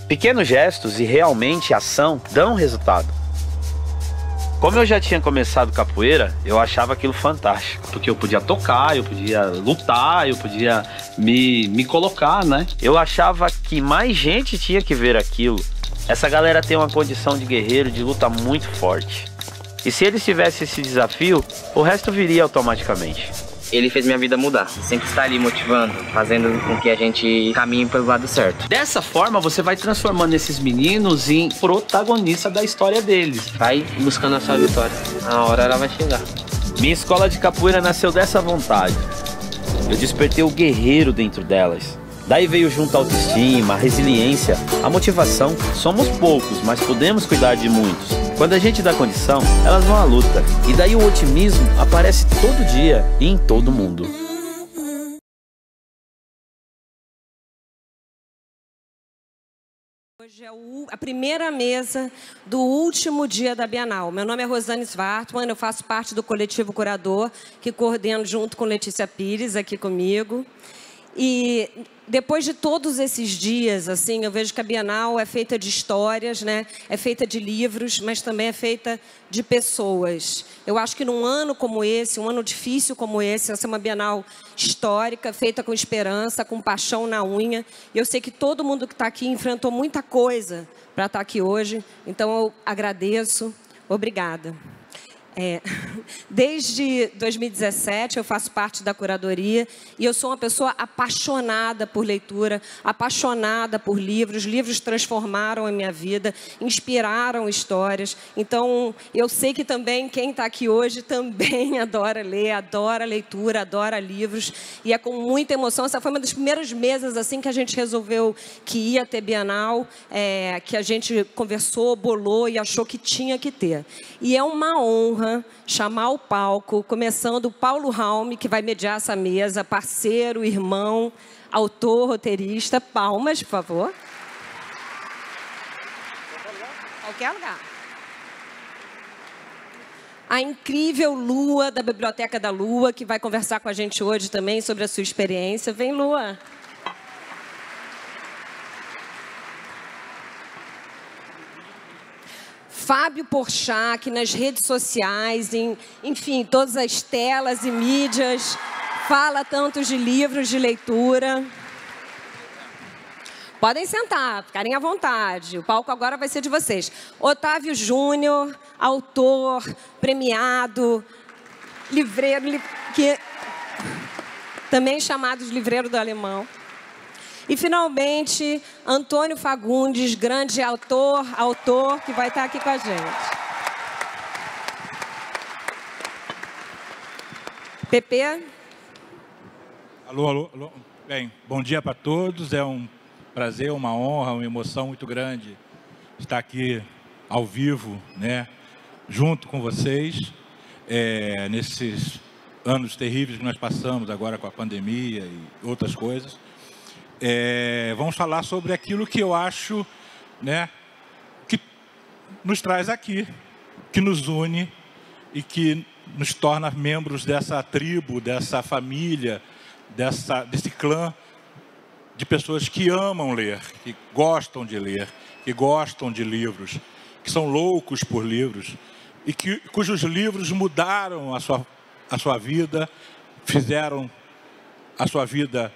Pequenos gestos e realmente ação dão resultado. Como eu já tinha começado capoeira, eu achava aquilo fantástico, porque eu podia tocar, eu podia lutar, eu podia me colocar, né? Eu achava que mais gente tinha que ver aquilo. Essa galera tem uma condição de guerreiro, de luta muito forte. E se eles tivessem esse desafio, o resto viria automaticamente. Ele fez minha vida mudar. Sempre está ali motivando, fazendo com que a gente caminhe pelo lado certo. Dessa forma, você vai transformando esses meninos em protagonistas da história deles. Vai buscando a sua vitória. A hora ela vai chegar. Minha escola de capoeira nasceu dessa vontade. Eu despertei o guerreiro dentro delas. Daí veio junto a autoestima, a resiliência, a motivação. Somos poucos, mas podemos cuidar de muitos. Quando a gente dá condição, elas vão à luta. E daí o otimismo aparece todo dia e em todo mundo. Hoje é a primeira mesa do último dia da Bienal. Meu nome é Rosane Svartman, eu faço parte do coletivo curador, que coordeno junto com Letícia Pires aqui comigo. E depois de todos esses dias, assim, eu vejo que a Bienal é feita de histórias, né? É feita de livros, mas também é feita de pessoas. Eu acho que num ano como esse, um ano difícil como esse, essa é uma Bienal histórica, feita com esperança, com paixão na unha. E eu sei que todo mundo que está aqui enfrentou muita coisa para estar aqui hoje. Então, eu agradeço. Obrigada. Desde 2017 eu faço parte da curadoria e eu sou uma pessoa apaixonada por leitura, apaixonada por livros. Livros transformaram a minha vida, inspiraram histórias. Então eu sei que também quem está aqui hoje também adora ler, adora leitura, adora livros. E é com muita emoção. Essa foi uma das primeiras mesas assim que a gente resolveu que ia ter Bienal, que a gente conversou, bolou e achou que tinha que ter. E é uma honra chamar ao palco, começando o Paulo Raume, que vai mediar essa mesa, parceiro, irmão, autor, roteirista. Palmas, por favor. Qualquer lugar. A incrível Lua, da Biblioteca da Lua, que vai conversar com a gente hoje também sobre a sua experiência. Vem, Lua. Fábio Porchat, que nas redes sociais, enfim, todas as telas e mídias, fala tanto de livros de leitura. Podem sentar, ficarem à vontade. O palco agora vai ser de vocês. Otávio Júnior, autor, premiado, livreiro, também chamado de livreiro do alemão. E, finalmente, Antônio Fagundes, grande autor, que vai estar aqui com a gente. Pepe? Alô, alô, alô. Bem, bom dia para todos. É um prazer, uma honra, uma emoção muito grande estar aqui ao vivo, né, junto com vocês, nesses anos terríveis que nós passamos agora com a pandemia e outras coisas. Vamos falar sobre aquilo que eu acho, né, que nos traz aqui, que nos une e que nos torna membros dessa tribo, dessa família, desse clã de pessoas que amam ler, que gostam de ler, que gostam de livros, que são loucos por livros e cujos livros mudaram a sua vida, fizeram a sua vida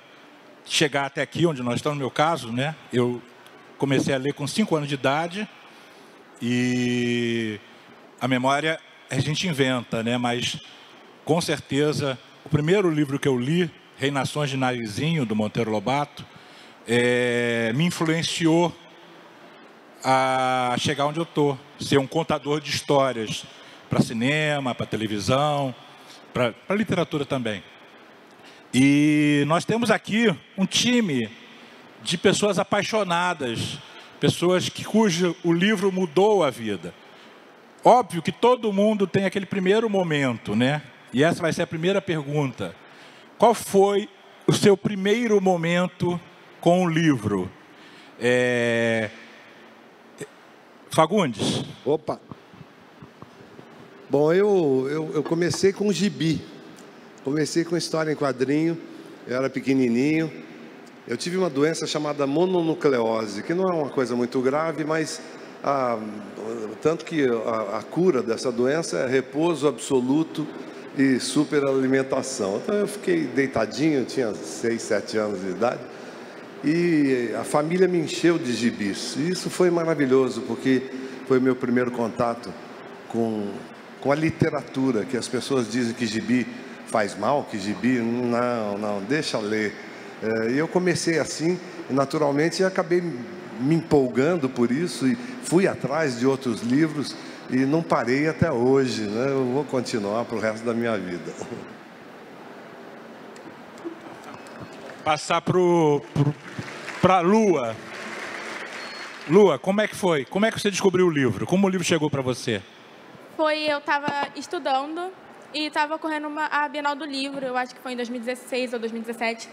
chegar até aqui, onde nós estamos. No meu caso, né? Eu comecei a ler com 5 anos de idade e a memória a gente inventa, né? Mas, com certeza, o primeiro livro que eu li, Reinações de Narizinho, do Monteiro Lobato, me influenciou a chegar onde eu estou, ser um contador de histórias para cinema, para televisão, para literatura também. E nós temos aqui um time de pessoas apaixonadas, pessoas cujo o livro mudou a vida. Óbvio que todo mundo tem aquele primeiro momento, né? E essa vai ser a primeira pergunta. Qual foi o seu primeiro momento com o livro? Fagundes. Opa! Bom, eu comecei com gibi. Comecei com história em quadrinho, eu era pequenininho Eu tive uma doença chamada mononucleose, que não é uma coisa muito grave, mas tanto que a cura dessa doença é repouso absoluto e superalimentação. Então eu fiquei deitadinho, eu tinha 6, 7 anos de idade, e a família me encheu de gibis. E isso foi maravilhoso, porque foi o meu primeiro contato com a literatura, que as pessoas dizem que gibi faz mal, que gibi, não, deixa ler. E eu comecei assim, e naturalmente acabei me empolgando por isso, e fui atrás de outros livros, e não parei até hoje, né? Eu vou continuar para o resto da minha vida. Passar para a Lua. Lua, como é que foi? Como é que você descobriu o livro? Como o livro chegou para você? Eu estava estudando e estava correndo a Bienal do Livro, eu acho que foi em 2016 ou 2017,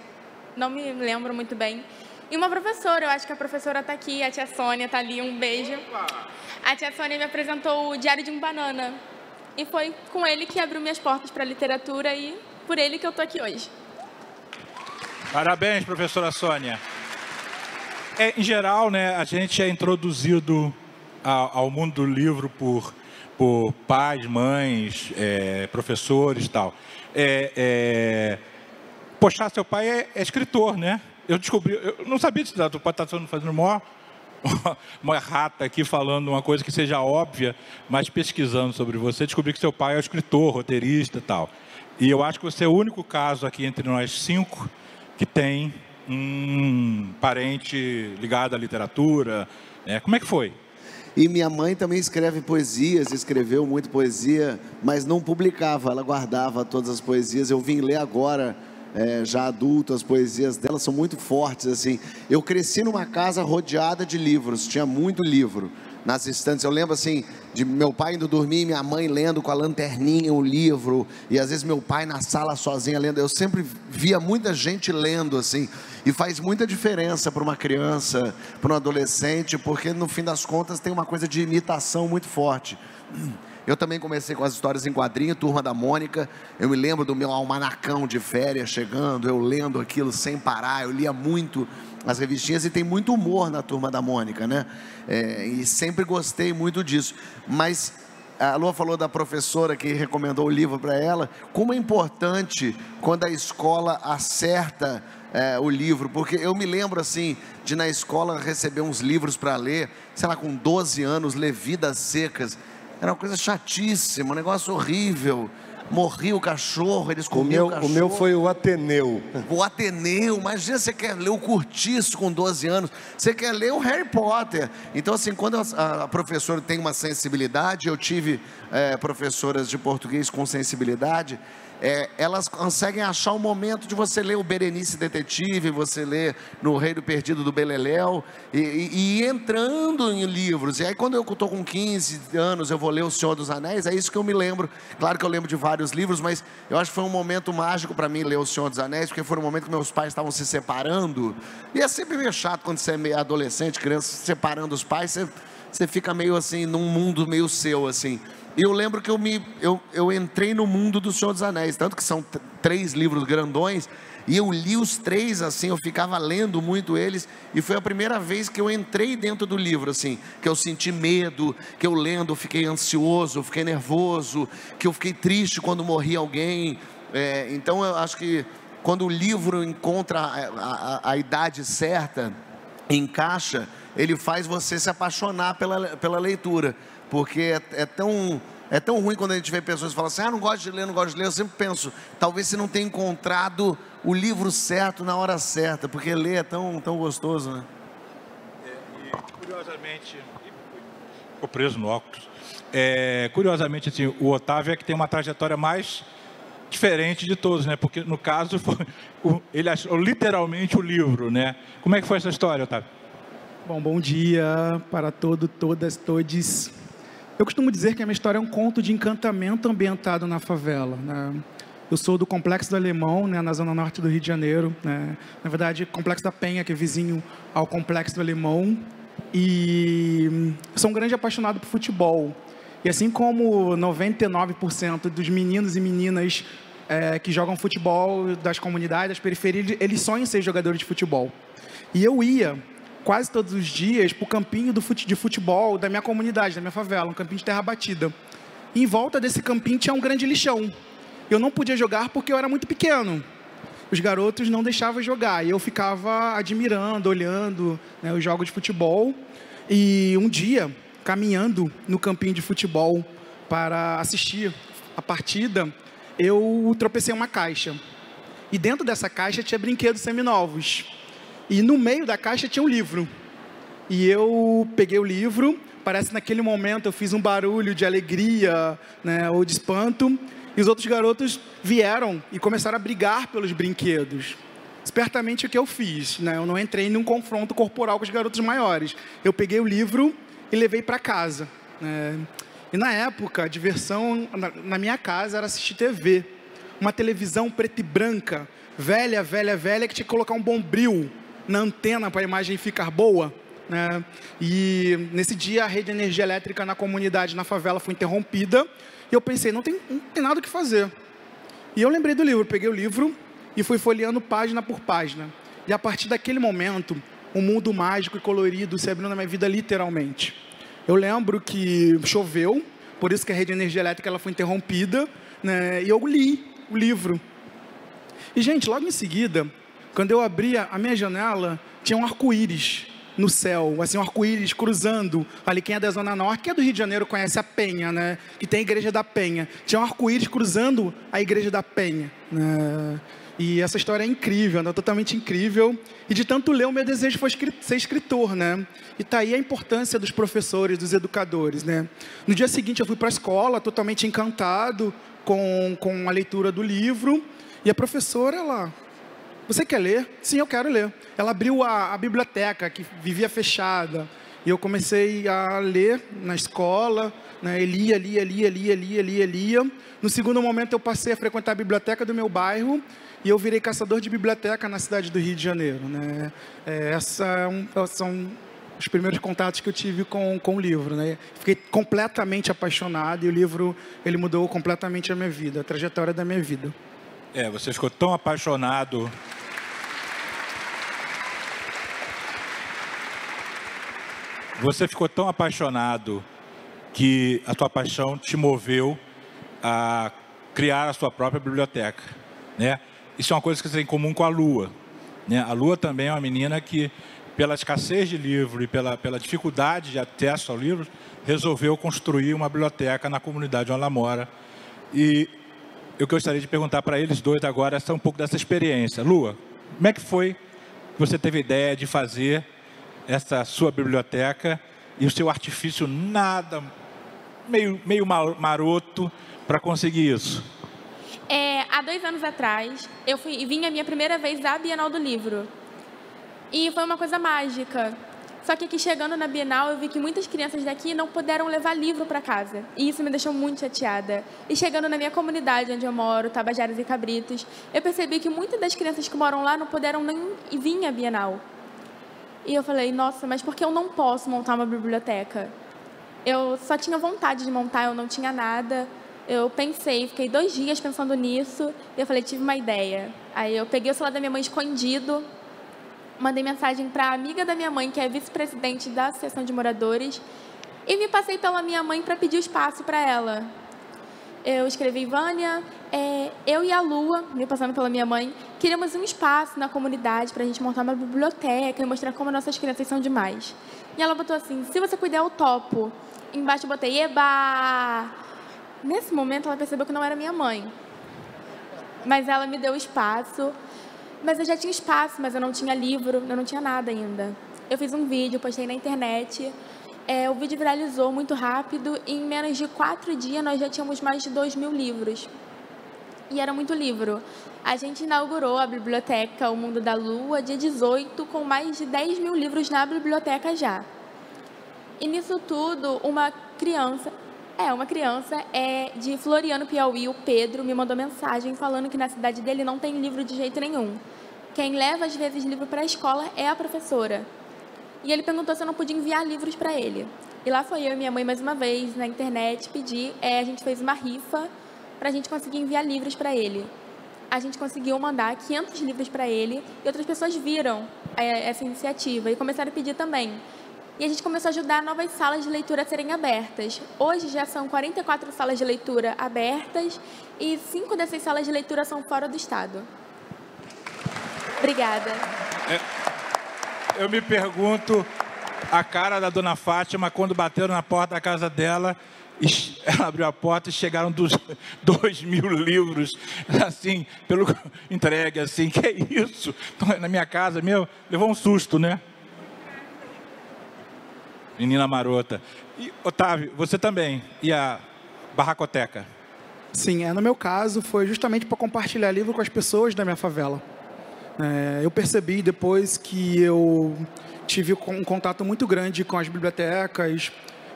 não me lembro muito bem. E uma professora, eu acho que a professora está aqui, a tia Sônia está ali, um beijo. A tia Sônia me apresentou o Diário de um Banana. E foi com ele que abriu minhas portas para a literatura e por ele que eu estou aqui hoje. Parabéns, professora Sônia. Em geral, né, a gente é introduzido ao mundo do livro por pais, mães, professores e tal. Poxa, seu pai é escritor, né? Eu descobri, eu não sabia disso, tu pode estar fazendo uma errata aqui, falando uma coisa que seja óbvia, mas pesquisando sobre você, descobri que seu pai é escritor, roteirista e tal. E eu acho que você é o único caso aqui entre nós 5 que tem um parente ligado à literatura, né? Como é que foi? E minha mãe também escreve poesias, escreveu muito poesia, mas não publicava, ela guardava todas as poesias. Eu vim ler agora, já adulto, as poesias dela são muito fortes, assim. Eu cresci numa casa rodeada de livros, tinha muito livro nas estantes. Eu lembro, assim, de meu pai indo dormir e minha mãe lendo com a lanterninha o livro, e às vezes meu pai na sala sozinho lendo. Eu sempre via muita gente lendo, assim, e faz muita diferença para uma criança, para um adolescente, porque no fim das contas tem uma coisa de imitação muito forte. Eu também comecei com as histórias em quadrinho, Turma da Mônica. Eu me lembro do meu almanacão de férias chegando, eu lendo aquilo sem parar. Eu lia muito as revistinhas e tem muito humor na Turma da Mônica, né? E sempre gostei muito disso. Mas a Lua falou da professora que recomendou o livro para ela. Como é importante quando a escola acerta o livro, porque eu me lembro assim de na escola receber uns livros para ler, sei lá, com 12 anos, ler Vidas Secas. Era uma coisa chatíssima, um negócio horrível. Morria o cachorro, eles comiam o cachorro. O meu foi o Ateneu. O Ateneu, imagina, você quer ler o Curtiço com 12 anos, você quer ler o Harry Potter. Então, assim, quando a professora tem uma sensibilidade, eu tive professoras de português com sensibilidade, elas conseguem achar um momento de você ler o Berenice Detetive, você ler No Reino Perdido do Beleléu, e ir entrando em livros. E aí quando eu estou com 15 anos, eu vou ler O Senhor dos Anéis, é isso que eu me lembro. Claro que eu lembro de vários livros, mas eu acho que foi um momento mágico para mim ler O Senhor dos Anéis, porque foi um momento que meus pais estavam se separando, e é sempre meio chato quando você é meio adolescente, criança, separando os pais, você fica meio assim, num mundo meio seu, assim. E eu lembro que eu entrei no mundo do Senhor dos Anéis, tanto que são 3 livros grandões, e eu li os 3, assim, eu ficava lendo muito eles, e foi a primeira vez que eu entrei dentro do livro, assim, que eu senti medo, que eu lendo, eu fiquei ansioso, eu fiquei nervoso, que eu fiquei triste quando morria alguém. Então eu acho que quando o livro encontra a idade certa, encaixa, ele faz você se apaixonar pela leitura. Porque é tão ruim quando a gente vê pessoas que falam assim, não gosto de ler, não gosto de ler. Eu sempre penso, talvez você não tenha encontrado o livro certo na hora certa, porque ler é tão gostoso, né? Curiosamente, ficou preso no óculos. Curiosamente, assim, o Otávio é que tem uma trajetória mais diferente de todos, né? Porque no caso, ele achou literalmente o livro, né? Como é que foi essa história, Otávio? Bom dia para todas, todes. Eu costumo dizer que a minha história é um conto de encantamento ambientado na favela, né? Eu sou do Complexo do Alemão, né, na zona norte do Rio de Janeiro, né? Na verdade, Complexo da Penha, que é vizinho ao Complexo do Alemão. E sou um grande apaixonado por futebol. E assim como 99% dos meninos e meninas que jogam futebol das comunidades, das periferias, eles sonham em ser jogadores de futebol. E eu ia quase todos os dias para o campinho de futebol da minha comunidade, da minha favela, um campinho de terra batida. E em volta desse campinho tinha um grande lixão. Eu não podia jogar porque eu era muito pequeno. Os garotos não deixavam jogar. E eu ficava admirando, olhando, né, os jogos de futebol. E um dia, caminhando no campinho de futebol para assistir a partida, eu tropecei em uma caixa. E dentro dessa caixa tinha brinquedos seminovos. E no meio da caixa tinha um livro. E eu peguei o livro, parece que naquele momento eu fiz um barulho de alegria, né, ou de espanto. E os outros garotos vieram e começaram a brigar pelos brinquedos. Espertamente o que eu fiz, né? Eu não entrei num confronto corporal com os garotos maiores. Eu peguei o livro e levei para casa, né? E na época, a diversão na minha casa era assistir TV. Uma televisão preta e branca, velha, que tinha que colocar um bombril na antena para a imagem ficar boa, né? E nesse dia a rede de energia elétrica na comunidade, na favela, foi interrompida. E eu pensei, não tem nada o que fazer. E eu lembrei do livro, peguei o livro e fui folheando página por página. E a partir daquele momento, um mundo mágico e colorido se abriu na minha vida literalmente. Eu lembro que choveu, por isso que a rede de energia elétrica ela foi interrompida, né? E eu li o livro. E, gente, logo em seguida, quando eu abria a minha janela, tinha um arco-íris no céu, assim, um arco-íris cruzando. Ali, quem é da Zona Norte, quem é do Rio de Janeiro, conhece a Penha, né? Que tem a Igreja da Penha. Tinha um arco-íris cruzando a Igreja da Penha, né? E essa história é incrível, né? Totalmente incrível. E de tanto ler, o meu desejo foi ser escritor, né? E tá aí a importância dos professores, dos educadores, né? No dia seguinte, eu fui para a escola, totalmente encantado com a leitura do livro. E a professora, ela... Você quer ler? Sim, eu quero ler. Ela abriu a biblioteca, que vivia fechada. E eu comecei a ler na escola, né? Lia. No segundo momento, eu passei a frequentar a biblioteca do meu bairro. E eu virei caçador de biblioteca na cidade do Rio de Janeiro, né? São os primeiros contatos que eu tive com o livro, né? Fiquei completamente apaixonado. E o livro, ele mudou completamente a minha vida, a trajetória da minha vida. Você ficou tão apaixonado... Você ficou tão apaixonado que a tua paixão te moveu a criar a sua própria biblioteca, né? Isso é uma coisa que você tem em comum com a Lua, né? A Lua também é uma menina que, pela escassez de livro e pela dificuldade de acesso ao livro, resolveu construir uma biblioteca na comunidade onde ela mora. E eu gostaria de perguntar para eles dois agora um pouco dessa experiência. Lua, como é que foi que você teve a ideia de fazer essa sua biblioteca e o seu artifício meio maroto para conseguir isso? Há 2 anos atrás, eu vim a minha primeira vez à Bienal do Livro. E foi uma coisa mágica. Só que aqui chegando na Bienal, eu vi que muitas crianças daqui não puderam levar livro para casa. E isso me deixou muito chateada. E chegando na minha comunidade, onde eu moro, Tabajaras e Cabritos, eu percebi que muitas das crianças que moram lá não puderam nem vir à Bienal. E eu falei, nossa, mas por que eu não posso montar uma biblioteca? Eu só tinha vontade de montar, eu não tinha nada. Eu pensei, fiquei 2 dias pensando nisso. E eu falei, tive uma ideia. Aí eu peguei o celular da minha mãe escondido, mandei mensagem para a amiga da minha mãe, que é vice-presidente da Associação de Moradores, e me passei pela minha mãe para pedir o espaço para ela. Eu escrevi, Vânia, eu e a Lua, me passando pela minha mãe, queríamos um espaço na comunidade para a gente montar uma biblioteca e mostrar como nossas crianças são demais. E ela botou assim, se você puder, eu topo. Embaixo eu botei, eba! Nesse momento, ela percebeu que não era minha mãe. Mas ela me deu espaço. Mas eu já tinha espaço, mas eu não tinha livro, eu não tinha nada ainda. Eu fiz um vídeo, postei na internet. O vídeo viralizou muito rápido e em menos de 4 dias nós já tínhamos mais de 2.000 livros. E era muito livro. A gente inaugurou a biblioteca O Mundo da Lua, dia 18, com mais de 10.000 livros na biblioteca já. E nisso tudo, uma criança de Floriano, Piauí, o Pedro, me mandou mensagem falando que na cidade dele não tem livro de jeito nenhum. Quem leva, às vezes, livro para a escola é a professora. E ele perguntou se eu não podia enviar livros para ele. E lá foi eu e minha mãe, mais uma vez, na internet, pedir. A gente fez uma rifa para a gente conseguir enviar livros para ele. A gente conseguiu mandar 500 livros para ele e outras pessoas viram essa iniciativa e começaram a pedir também. E a gente começou a ajudar novas salas de leitura a serem abertas. Hoje já são 44 salas de leitura abertas e 5 dessas salas de leitura são fora do estado. Obrigada. Eu me pergunto a cara da dona Fátima quando bateram na porta da casa dela. Ela abriu a porta e chegaram 2.000 livros, assim, entregue, assim, que é isso? Na minha casa, levou um susto, né? Menina marota. E, Otávio, você também, e a Barracoteca? Sim, no meu caso, foi justamente para compartilhar livro com as pessoas da minha favela. Eu percebi depois que eu tive um contato muito grande com as bibliotecas,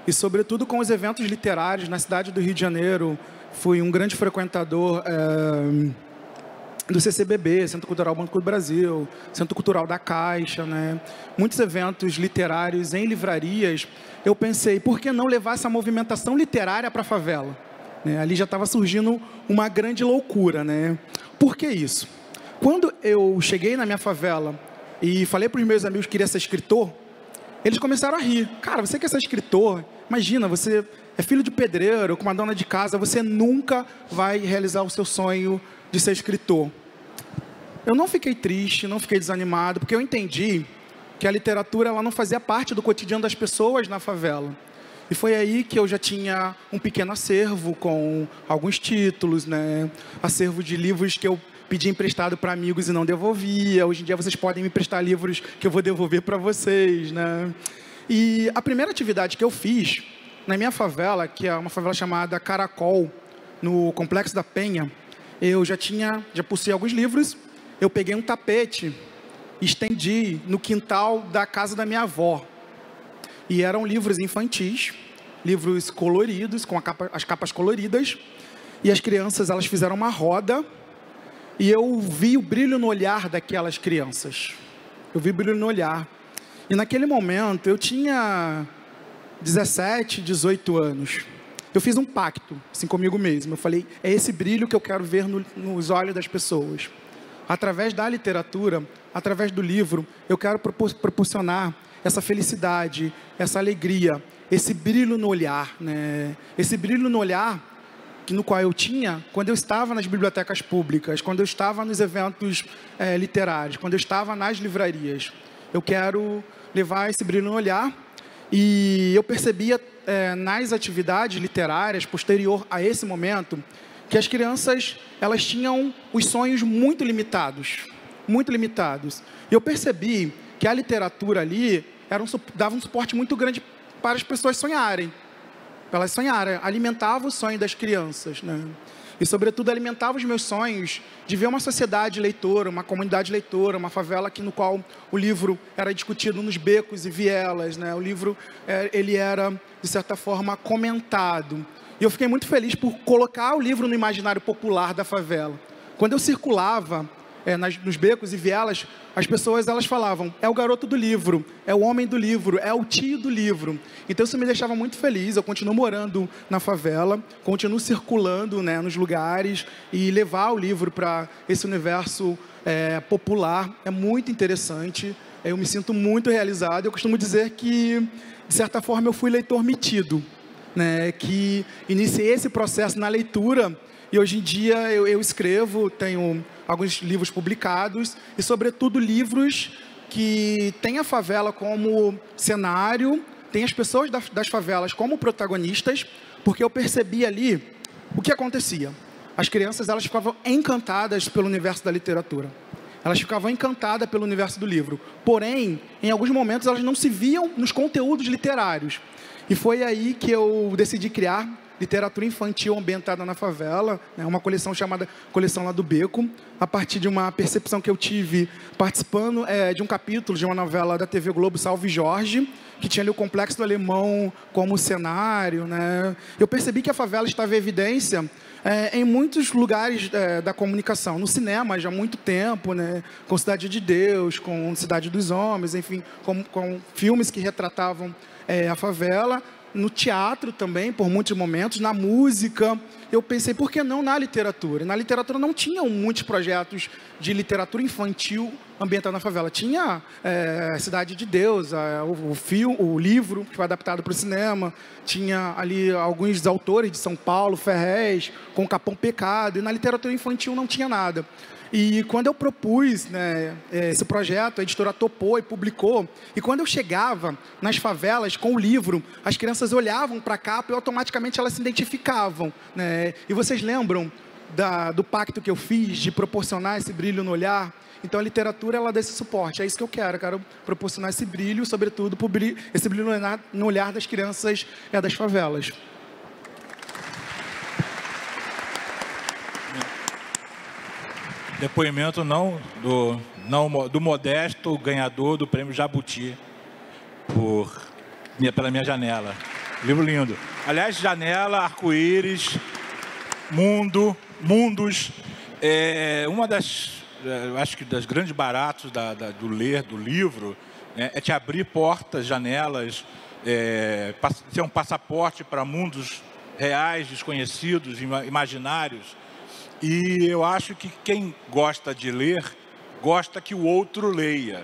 e, sobretudo, com os eventos literários na cidade do Rio de Janeiro. Fui um grande frequentador do CCBB, Centro Cultural Banco do Brasil, Centro Cultural da Caixa, né? Muitos eventos literários em livrarias. Eu pensei, por que não levar essa movimentação literária para a favela? Ali já estava surgindo uma grande loucura, né? Por que isso? Quando eu cheguei na minha favela e falei para os meus amigos que queria ser escritor, eles começaram a rir. Cara, você quer ser escritor? Imagina, você é filho de pedreiro, com uma dona de casa, você nunca vai realizar o seu sonho de ser escritor. Eu não fiquei triste, não fiquei desanimado, porque eu entendi que a literatura ela não fazia parte do cotidiano das pessoas na favela. E foi aí que eu já tinha um pequeno acervo com alguns títulos, né? Acervo de livros que eu pedi emprestado para amigos e não devolvia. Hoje em dia vocês podem me emprestar livros que eu vou devolver para vocês, né? E a primeira atividade que eu fiz na minha favela, que é uma favela chamada Caracol, no Complexo da Penha, eu já possuía alguns livros. Eu peguei um tapete, estendi no quintal da casa da minha avó. E eram livros infantis, livros coloridos, com as capas coloridas. E as crianças, elas fizeram uma roda. E eu vi o brilho no olhar daquelas crianças. Eu vi o brilho no olhar. E naquele momento, eu tinha 17, 18 anos. Eu fiz um pacto, assim, comigo mesmo. Eu falei, é esse brilho que eu quero ver nos olhos das pessoas. Através da literatura, através do livro, eu quero proporcionar essa felicidade, essa alegria, esse brilho no olhar, né? Esse brilho no olhar no qual eu tinha quando eu estava nas bibliotecas públicas, quando eu estava nos eventos literários, quando eu estava nas livrarias. Eu quero levar esse brilho no olhar. E eu percebia nas atividades literárias, posterior a esse momento, que as crianças elas tinham os sonhos muito limitados. Muito limitados. E eu percebi que a literatura ali dava um suporte muito grande para as pessoas sonharem. Elas sonharam, alimentava o sonho das crianças, né? E, sobretudo, alimentava os meus sonhos de ver uma sociedade leitora, uma comunidade leitora, uma favela no qual o livro era discutido nos becos e vielas, né? O livro, ele era, de certa forma, comentado. E eu fiquei muito feliz por colocar o livro no imaginário popular da favela. Quando eu circulava nos becos e vielas, as pessoas elas falavam, é o garoto do livro, é o homem do livro, é o tio do livro. Então isso me deixava muito feliz. Eu continuo morando na favela, continuo circulando, né, nos lugares e levar o livro para esse universo popular. É muito interessante, eu me sinto muito realizado. Eu costumo dizer que, de certa forma, eu fui leitor metido, né, que iniciei esse processo na leitura. E hoje em dia eu escrevo, tenho alguns livros publicados e, sobretudo, livros que têm a favela como cenário, tem as pessoas das favelas como protagonistas, porque eu percebi ali o que acontecia. As crianças elas ficavam encantadas pelo universo da literatura. Elas ficavam encantadas pelo universo do livro. Porém, em alguns momentos, elas não se viam nos conteúdos literários. E foi aí que eu decidi criar literatura infantil ambientada na favela, né, uma coleção chamada Coleção Lá do Beco, a partir de uma percepção que eu tive participando de um capítulo de uma novela da TV Globo, Salve Jorge, que tinha ali o Complexo do Alemão como cenário, né? Eu percebi que a favela estava em evidência em muitos lugares da comunicação, no cinema já há muito tempo, né, com Cidade de Deus, com Cidade dos Homens, enfim, com filmes que retratavam a favela, no teatro também, por muitos momentos, na música. Eu pensei, por que não na literatura? Na literatura não tinham muitos projetos de literatura infantil ambientada na favela. Tinha Cidade de Deus, o livro que foi adaptado para o cinema. Tinha ali alguns autores de São Paulo, Ferrez, com Capão Pecado. E na literatura infantil não tinha nada. E quando eu propus, né, esse projeto, a editora topou e publicou. E quando eu chegava nas favelas com o livro, as crianças olhavam para a capa e automaticamente elas se identificavam, né? E vocês lembram do pacto que eu fiz de proporcionar esse brilho no olhar? Então a literatura, ela dá esse suporte. É isso que eu quero proporcionar esse brilho, sobretudo esse brilho no olhar das crianças das favelas. Depoimento do modesto ganhador do prêmio Jabuti pela minha janela. Livro lindo. Aliás, janela, arco-íris, mundos. Uma acho que das grandes baratos do livro é te abrir portas, janelas, ser um passaporte para mundos reais, desconhecidos, imaginários. E eu acho que quem gosta de ler, gosta que o outro leia.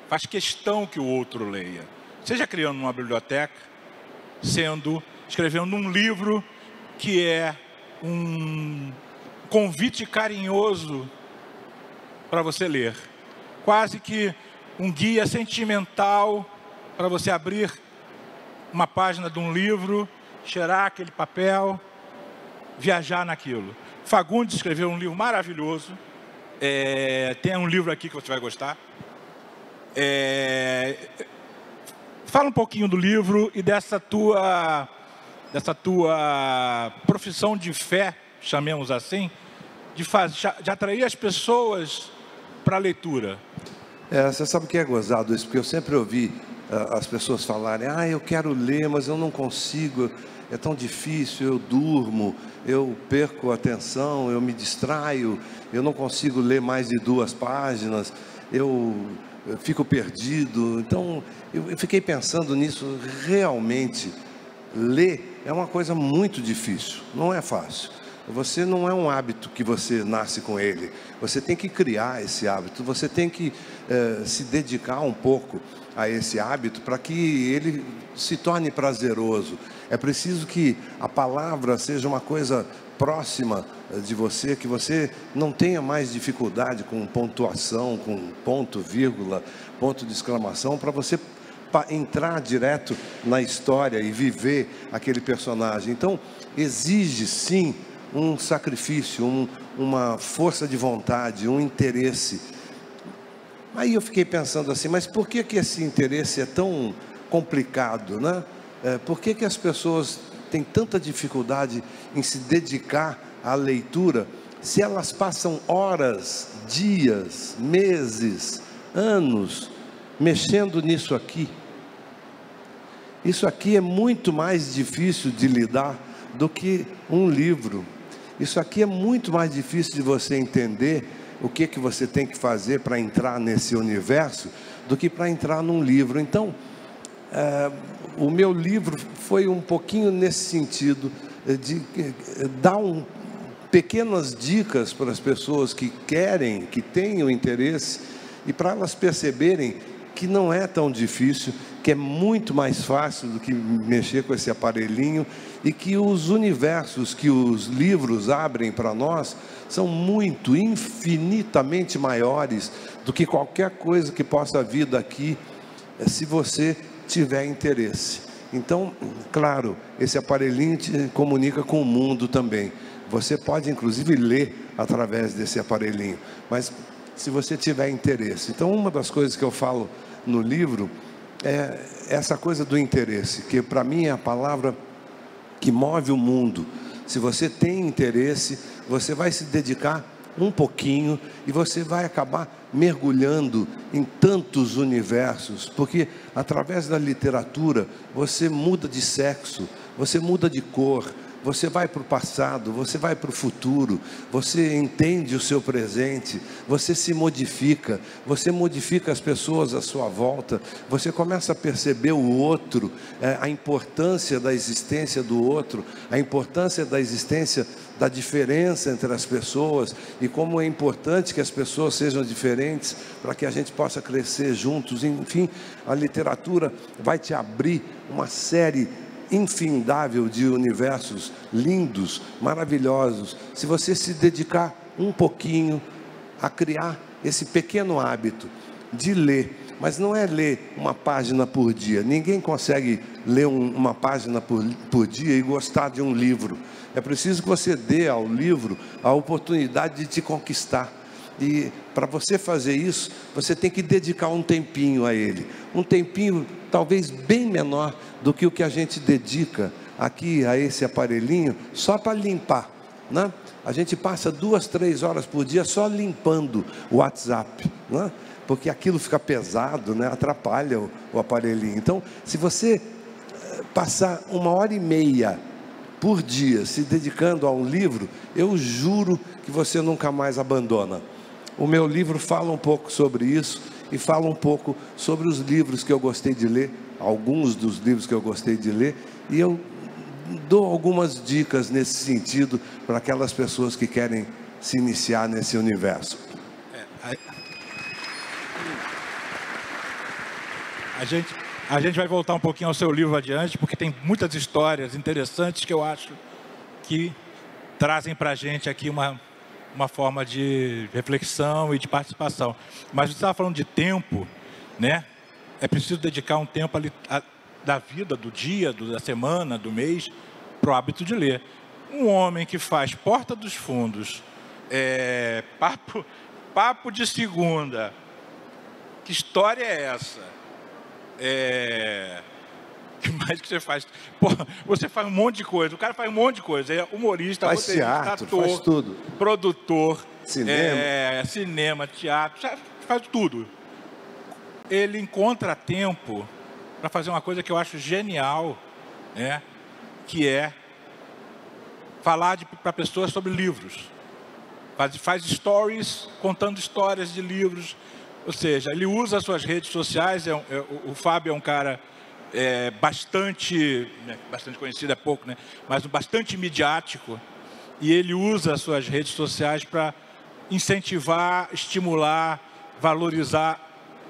Faz questão que o outro leia. Seja criando uma biblioteca, escrevendo um livro que é um convite carinhoso para você ler. Quase que um guia sentimental para você abrir uma página de um livro, cheirar aquele papel, viajar naquilo. Fagundes escreveu um livro maravilhoso. Tem um livro aqui que você vai gostar. Fala um pouquinho do livro e dessa tua profissão de fé, chamemos assim, de atrair as pessoas para a leitura. Você sabe o que é gozado isso? Porque eu sempre ouvi as pessoas falarem: eu quero ler, mas eu não consigo, é tão difícil, eu durmo, eu perco a atenção, eu me distraio, eu não consigo ler mais de 2 páginas, eu fico perdido. Então, eu fiquei pensando nisso. Realmente, ler é uma coisa muito difícil, não é fácil. Você não é um hábito que você nasce com ele, você tem que criar esse hábito, você tem que se dedicar um pouco a esse hábito para que ele se torne prazeroso. É preciso que a palavra seja uma coisa próxima de você, que você não tenha mais dificuldade com pontuação, com ponto, vírgula, ponto de exclamação, para você entrar direto na história e viver aquele personagem. Então, exige sim um sacrifício, uma força de vontade, um interesse. Aí eu fiquei pensando assim, mas por que esse interesse é tão complicado, né? Por que as pessoas têm tanta dificuldade em se dedicar à leitura, se elas passam horas, dias, meses, anos, mexendo nisso aqui? Isso aqui é muito mais difícil de lidar do que um livro. Isso aqui é muito mais difícil de você entender o que você tem que fazer para entrar nesse universo do que para entrar num livro. Então, o meu livro foi um pouquinho nesse sentido, de dar pequenas dicas para as pessoas que querem, que tenham interesse, e para elas perceberem que não é tão difícil, que é muito mais fácil do que mexer com esse aparelhinho, e que os universos que os livros abrem para nós são infinitamente maiores do que qualquer coisa que possa vir daqui, se você tiver interesse. Então, claro, esse aparelhinho te comunica com o mundo também. Você pode inclusive ler através desse aparelhinho, mas se você tiver interesse. Então, uma das coisas que eu falo no livro é essa coisa do interesse, que para mim é a palavra que move o mundo. Se você tem interesse, você vai se dedicar um pouquinho e você vai acabar mergulhando em tantos universos, porque através da literatura você muda de sexo, você muda de cor, você vai para o passado, você vai para o futuro, você entende o seu presente, você se modifica, você modifica as pessoas à sua volta, você começa a perceber o outro, a importância da existência do outro, a importância da existência da diferença entre as pessoas e como é importante que as pessoas sejam diferentes para que a gente possa crescer juntos. Enfim, a literatura vai te abrir uma série infindável de universos lindos, maravilhosos, se você se dedicar um pouquinho a criar esse pequeno hábito de ler. Mas não é ler uma página por dia. Ninguém consegue ler uma página por dia e gostar de um livro. É preciso que você dê ao livro a oportunidade de te conquistar. E para você fazer isso, você tem que dedicar um tempinho a ele. Um tempinho talvez bem menor do que o que a gente dedica aqui a esse aparelhinho, só para limpar, né? A gente passa 2, 3 horas por dia só limpando o WhatsApp, né? Porque aquilo fica pesado, né? Atrapalha o aparelhinho. Então, se você passar 1h30 por dia se dedicando a um livro, eu juro que você nunca mais abandona. O meu livro fala um pouco sobre isso e fala um pouco sobre os livros que eu gostei de ler, alguns dos livros que eu gostei de ler, e eu dou algumas dicas nesse sentido para aquelas pessoas que querem se iniciar nesse universo. A gente vai voltar um pouquinho ao seu livro adiante, porque tem muitas histórias interessantes que eu acho que trazem para a gente aqui uma forma de reflexão e de participação. Mas você estava falando de tempo, né? É preciso dedicar um tempo ali da vida, do dia, da semana, do mês, para o hábito de ler. Um homem que faz Porta dos Fundos, papo de segunda, que história é essa? O que mais que você faz? Pô, você faz um monte de coisa. O cara faz um monte de coisa. É humorista, faz teatro, ator, faz tudo. Produtor, cinema, teatro, faz tudo. Ele encontra tempo para fazer uma coisa que eu acho genial, né? Que é falar para pessoas sobre livros. Faz stories contando histórias de livros. Ou seja, ele usa as suas redes sociais. O Fábio é um cara bastante conhecido, é pouco, né? Mas bastante midiático. E ele usa as suas redes sociais para incentivar, estimular, valorizar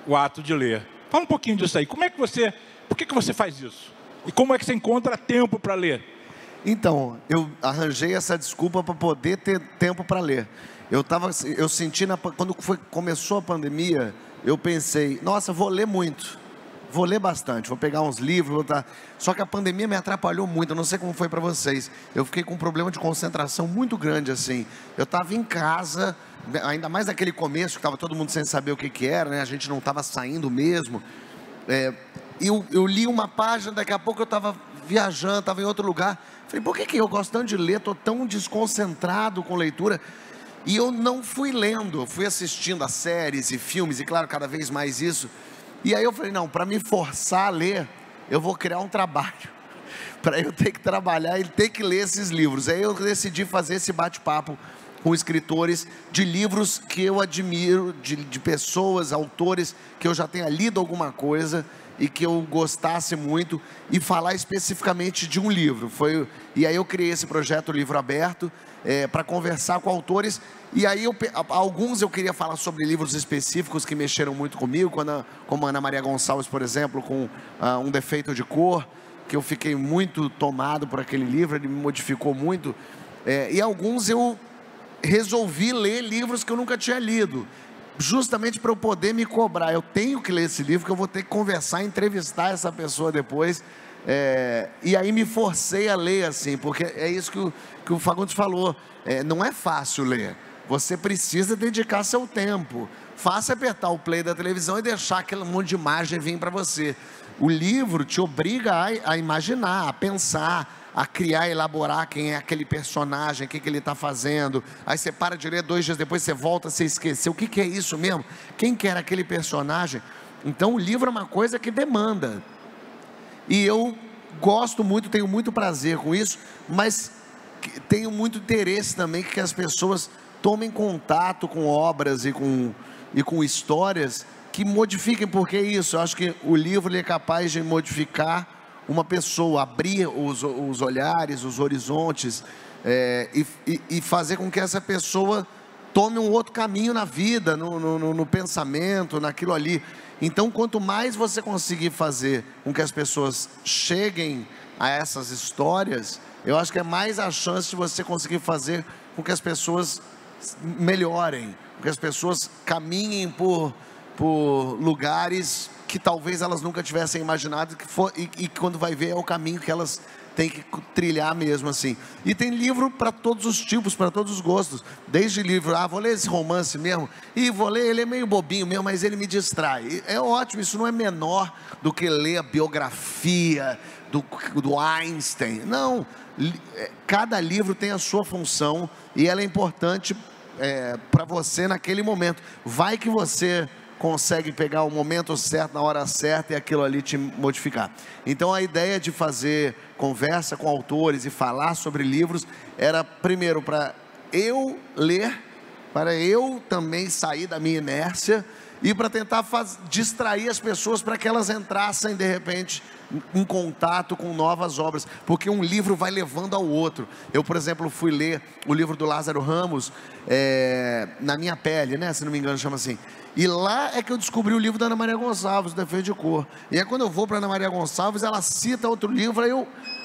o ato de ler. Fala um pouquinho disso aí. Por que você faz isso? E como é que você encontra tempo para ler? Então, eu arranjei essa desculpa para poder ter tempo para ler. Eu senti, quando começou a pandemia, eu pensei, nossa, vou ler muito, vou ler bastante, vou pegar uns livros, Só que a pandemia me atrapalhou muito, eu não sei como foi para vocês. Eu fiquei com um problema de concentração muito grande, assim. Eu estava em casa, ainda mais naquele começo, que estava todo mundo sem saber o que era, né? A gente não estava saindo mesmo. Eu li uma página, daqui a pouco eu estava viajando, estava em outro lugar. Falei, por que eu gosto tanto de ler, estou tão desconcentrado com leitura? E eu não fui lendo, eu fui assistindo a séries e filmes, e claro, cada vez mais isso. E aí eu falei, não, para me forçar a ler, eu vou criar um trabalho. Para eu ter que trabalhar e ter que ler esses livros. Aí eu decidi fazer esse bate-papo com escritores de livros que eu admiro, de pessoas, autores que eu já tenha lido alguma coisa e que eu gostasse muito, e falar especificamente de um livro. E aí eu criei esse projeto Livro Aberto, para conversar com autores. E aí alguns eu queria falar sobre livros específicos que mexeram muito comigo, como a Ana Maria Gonçalves, por exemplo, com Um Defeito de Cor, que eu fiquei muito tomado por aquele livro, ele me modificou muito. E alguns eu resolvi ler livros que eu nunca tinha lido, justamente para eu poder me cobrar. Eu tenho que ler esse livro, que eu vou ter que conversar, entrevistar essa pessoa depois. E aí me forcei a ler, assim, porque é isso que o Fagundes falou. Não é fácil ler. Você precisa dedicar seu tempo. Fácil apertar o play da televisão e deixar aquele monte de imagem vir para você. O livro te obriga a imaginar, a pensar, a criar, elaborar quem é aquele personagem, o que ele está fazendo. Aí você para de ler, 2 dias depois você volta, você esqueceu. O que é isso mesmo? Quem que era aquele personagem? Então o livro é uma coisa que demanda. E eu gosto muito, tenho muito prazer com isso, mas tenho muito interesse também que as pessoas tomem contato com obras e com histórias que modifiquem, porque é isso, eu acho que o livro ele é capaz de modificar uma pessoa, abrir os olhares, os horizontes, e fazer com que essa pessoa tome um outro caminho na vida, no pensamento, naquilo ali. Então, quanto mais você conseguir fazer com que as pessoas cheguem a essas histórias, eu acho que é mais a chance de você conseguir fazer com que as pessoas melhorem, com que as pessoas caminhem por lugares que talvez elas nunca tivessem imaginado, e quando vai ver é o caminho que elas têm que trilhar mesmo assim. E tem livro para todos os tipos, para todos os gostos, desde livro, vou ler esse romance mesmo, e vou ler, ele é meio bobinho mesmo, mas ele me distrai. É ótimo, isso não é menor do que ler a biografia do Einstein. Não, cada livro tem a sua função e ela é importante para você naquele momento. Vai que você consegue pegar o momento certo, na hora certa, e aquilo ali te modificar. Então a ideia de fazer conversa com autores e falar sobre livros era primeiro para eu ler, para eu também sair da minha inércia e para tentar distrair as pessoas para que elas entrassem de repente em contato com novas obras, porque um livro vai levando ao outro. Eu, por exemplo, fui ler o livro do Lázaro Ramos, Na Minha Pele, né? Se não me engano chama assim. E lá é que eu descobri o livro da Ana Maria Gonçalves, Defeito de Cor. E aí quando eu vou para Ana Maria Gonçalves, ela cita outro livro,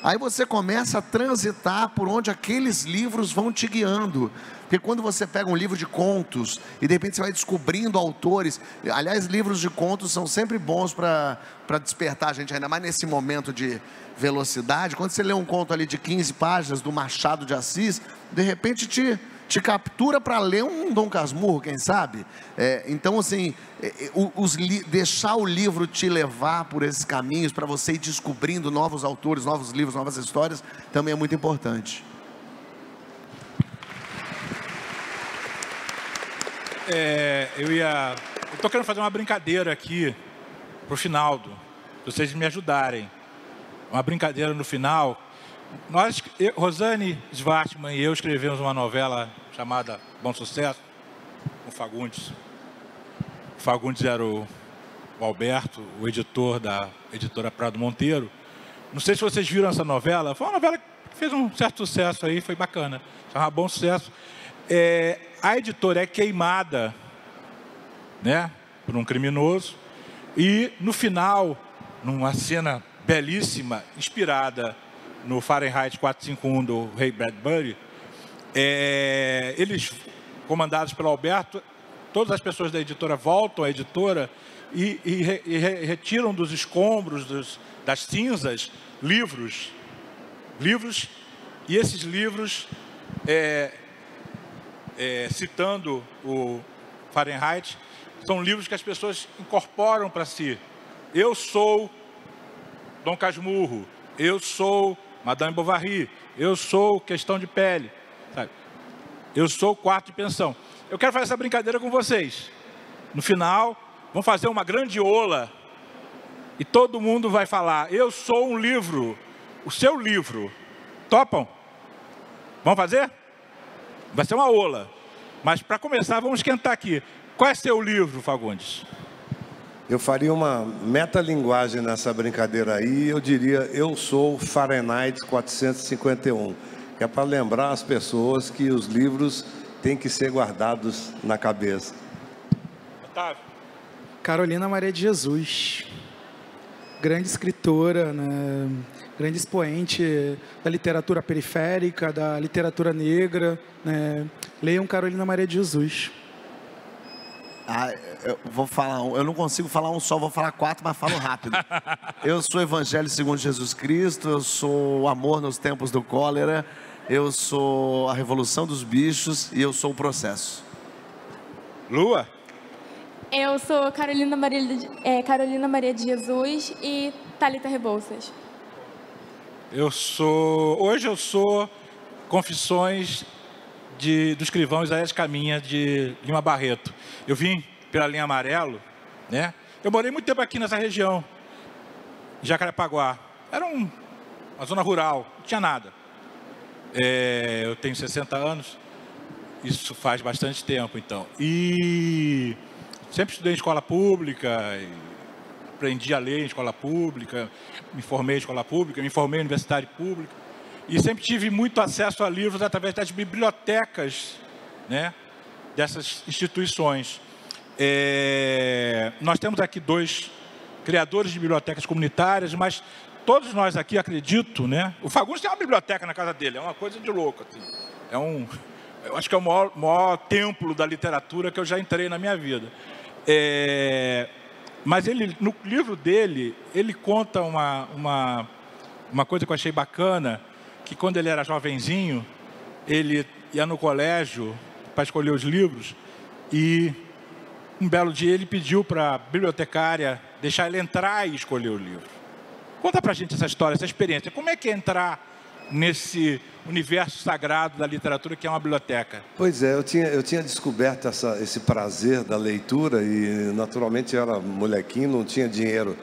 aí você começa a transitar por onde aqueles livros vão te guiando. Porque quando você pega um livro de contos e de repente você vai descobrindo autores, aliás, livros de contos são sempre bons para despertar a gente, ainda mais nesse momento de velocidade. Quando você lê um conto ali de 15 páginas do Machado de Assis, de repente te captura para ler um Dom Casmurro, quem sabe? Então, assim, deixar o livro te levar por esses caminhos, para você ir descobrindo novos autores, novos livros, novas histórias, também é muito importante. Eu tô querendo fazer uma brincadeira aqui pro Finaldo, se vocês me ajudarem. Uma brincadeira no final. Rosane Schwartzman e eu escrevemos uma novela chamada Bom Sucesso, com Fagundes. O Fagundes era o Alberto, o editor da editora Prado Monteiro. Não sei se vocês viram essa novela. Foi uma novela que fez um certo sucesso aí, foi bacana. Chamava Bom Sucesso. A editora é queimada, né, por um criminoso. E no final, numa cena belíssima, inspirada no Fahrenheit 451 do Ray Bradbury, eles, comandados pelo Alberto, todas as pessoas da editora voltam à editora e retiram dos escombros, das cinzas, livros, e esses livros, citando o Fahrenheit, são livros que as pessoas incorporam para si. Eu sou Dom Casmurro, eu sou Madame Bovary, eu sou Questão de Pele, sabe? Eu sou Quarto de Pensão. Eu quero fazer essa brincadeira com vocês. No final, vamos fazer uma grande ola e todo mundo vai falar: eu sou um livro, o seu livro. Topam? Vamos fazer? Vai ser uma ola. Mas para começar, vamos esquentar aqui. Qual é seu livro, Fagundes? Eu faria uma metalinguagem nessa brincadeira aí, eu diria: eu sou Fahrenheit 451, que é para lembrar as pessoas que os livros têm que ser guardados na cabeça. Otávio. Carolina Maria de Jesus, grande escritora, né? Grande expoente da literatura periférica, da literatura negra, né? Leiam Carolina Maria de Jesus. Eu vou falar eu não consigo falar um só, vou falar 4, mas falo rápido. Eu sou Evangelho segundo Jesus Cristo, eu sou o Amor nos Tempos do Cólera, eu sou a Revolução dos Bichos e eu sou o Processo. Lua? Eu sou Carolina Maria de Jesus e Thalita Rebouças. Hoje eu sou Confissões do escrivão Isaías Caminha, de Lima Barreto. Eu vim pela linha Amarelo, né? Eu morei muito tempo aqui nessa região, Jacarepaguá. Era uma zona rural, não tinha nada. Eu tenho 60 anos, isso faz bastante tempo, então. E sempre estudei em escola pública, aprendi a ler em escola pública, me formei em escola pública, me formei em universidade pública. E sempre tive muito acesso a livros através das bibliotecas, né, dessas instituições. Nós temos aqui 2 criadores de bibliotecas comunitárias, mas todos nós aqui, acredito, né? O Fagundes tem uma biblioteca na casa dele, é uma coisa de louco. Assim. Eu acho que é o maior templo da literatura que eu já entrei na minha vida. Mas ele, no livro dele, ele conta uma coisa que eu achei bacana, que quando ele era jovenzinho, ele ia no colégio para escolher os livros e um belo dia ele pediu para a bibliotecária deixar ele entrar e escolher o livro. Conta pra gente essa história, essa experiência. Como é que é entrar nesse universo sagrado da literatura que é uma biblioteca? Pois é, eu tinha descoberto esse prazer da leitura e naturalmente eu era molequinho, não tinha dinheiro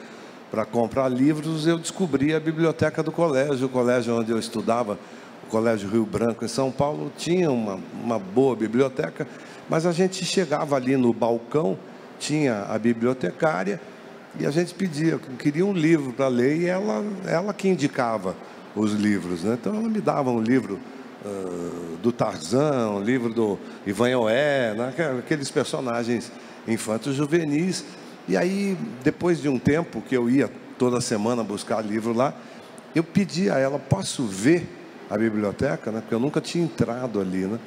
para comprar livros. Eu descobri a biblioteca do colégio, o colégio onde eu estudava, o Colégio Rio Branco em São Paulo, tinha uma boa biblioteca, mas a gente chegava ali no balcão, tinha a bibliotecária e a gente queria um livro para ler e ela que indicava os livros, né? Então ela me dava um livro do Tarzan, um livro do Ivanhoé, né? Aqueles personagens infantos juvenis. E aí, depois de um tempo que eu ia toda semana buscar livro lá, eu pedi a ela, posso ver a biblioteca, né? Porque eu nunca tinha entrado ali, né?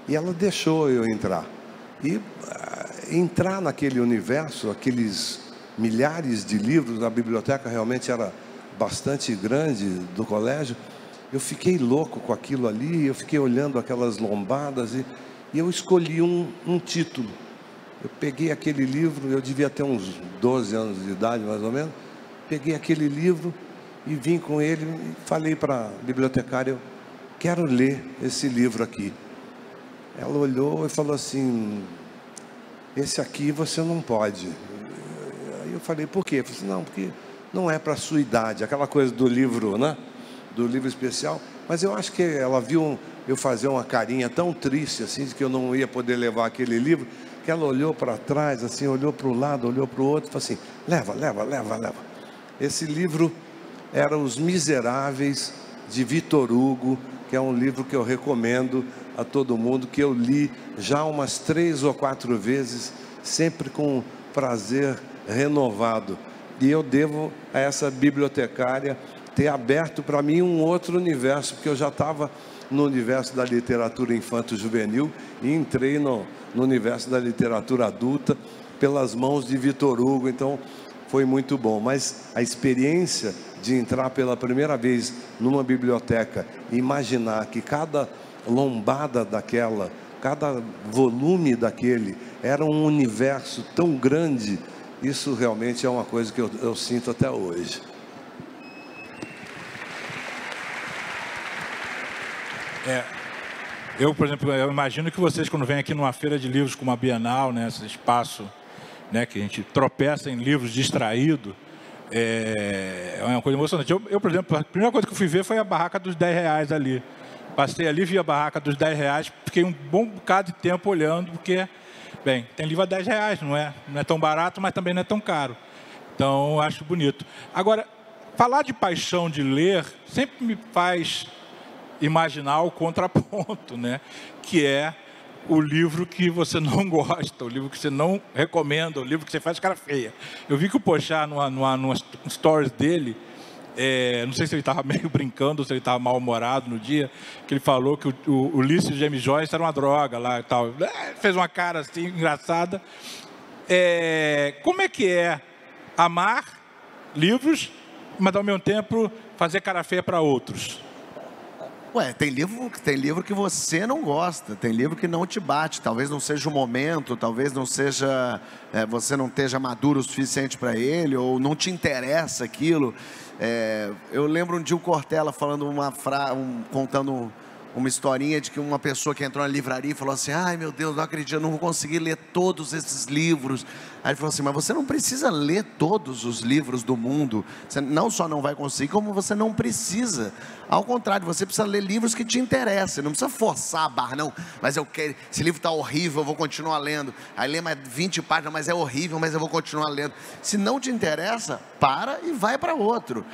E ela deixou eu entrar. E entrar naquele universo, aqueles milhares de livros, a biblioteca realmente era bastante grande do colégio. Eu fiquei louco com aquilo ali, eu fiquei olhando aquelas lombadas e eu escolhi um título. Eu peguei aquele livro, eu devia ter uns 12 anos de idade mais ou menos, peguei aquele livro e vim com ele e falei para a bibliotecária, eu quero ler esse livro aqui. Ela olhou e falou assim, esse aqui você não pode. Aí eu falei, por quê? Eu falei assim, não, porque não é para a sua idade, aquela coisa do livro, né? Do livro especial. Mas eu acho que ela viu eu fazer uma carinha tão triste assim, de que eu não ia poder levar aquele livro, que ela olhou para trás, assim, olhou para o lado, olhou para o outro, e falou assim, leva. Esse livro era Os Miseráveis, de Victor Hugo, que é um livro que eu recomendo a todo mundo, que eu li já umas 3 ou 4 vezes, sempre com prazer renovado. E eu devo a essa bibliotecária ter aberto para mim um outro universo, porque eu já estava no universo da literatura infanto-juvenil e entrei no universo da literatura adulta pelas mãos de Victor Hugo, então foi muito bom. Mas a experiência de entrar pela primeira vez numa biblioteca e imaginar que cada lombada daquela, cada volume daquele era um universo tão grande, isso realmente é uma coisa que eu sinto até hoje. Eu, por exemplo, eu imagino que vocês, quando vêm aqui numa feira de livros como a Bienal, né, esse espaço, né, que a gente tropeça em livros distraído, é uma coisa emocionante. Eu, por exemplo, a primeira coisa que eu fui ver foi a barraca dos R$10 ali. Passei ali, vi a barraca dos R$10, fiquei um bom bocado de tempo olhando, porque, bem, tem livro a R$10, não é tão barato, mas também não é tão caro. Então, eu acho bonito. Agora, falar de paixão de ler sempre me faz imaginar o contraponto, né? Que é o livro que você não gosta, o livro que você não recomenda, o livro que você faz cara feia. Eu vi que o Porchat, numa stories dele, não sei se ele estava meio brincando ou se ele estava mal-humorado no dia, que ele falou que o Ulisses de James Joyce era uma droga lá e tal. Fez uma cara assim, engraçada. Como é que é amar livros, mas ao mesmo tempo fazer cara feia para outros? Ué, tem livro que você não gosta, tem livro que não te bate, talvez não seja o momento, talvez não seja, você não esteja maduro o suficiente para ele, ou não te interessa aquilo. Eu lembro um dia o Cortella falando contando uma historinha de que uma pessoa que entrou na livraria e falou assim: ai meu Deus, não acredito, eu não vou conseguir ler todos esses livros. Aí ele falou assim: mas você não precisa ler todos os livros do mundo. Você não só não vai conseguir, como você não precisa. Ao contrário, você precisa ler livros que te interessem. Não precisa forçar a barra, não. Mas eu quero, esse livro está horrível, eu vou continuar lendo. Aí lê mais 20 páginas, mas é horrível, mas eu vou continuar lendo. Se não te interessa, para e vai para outro.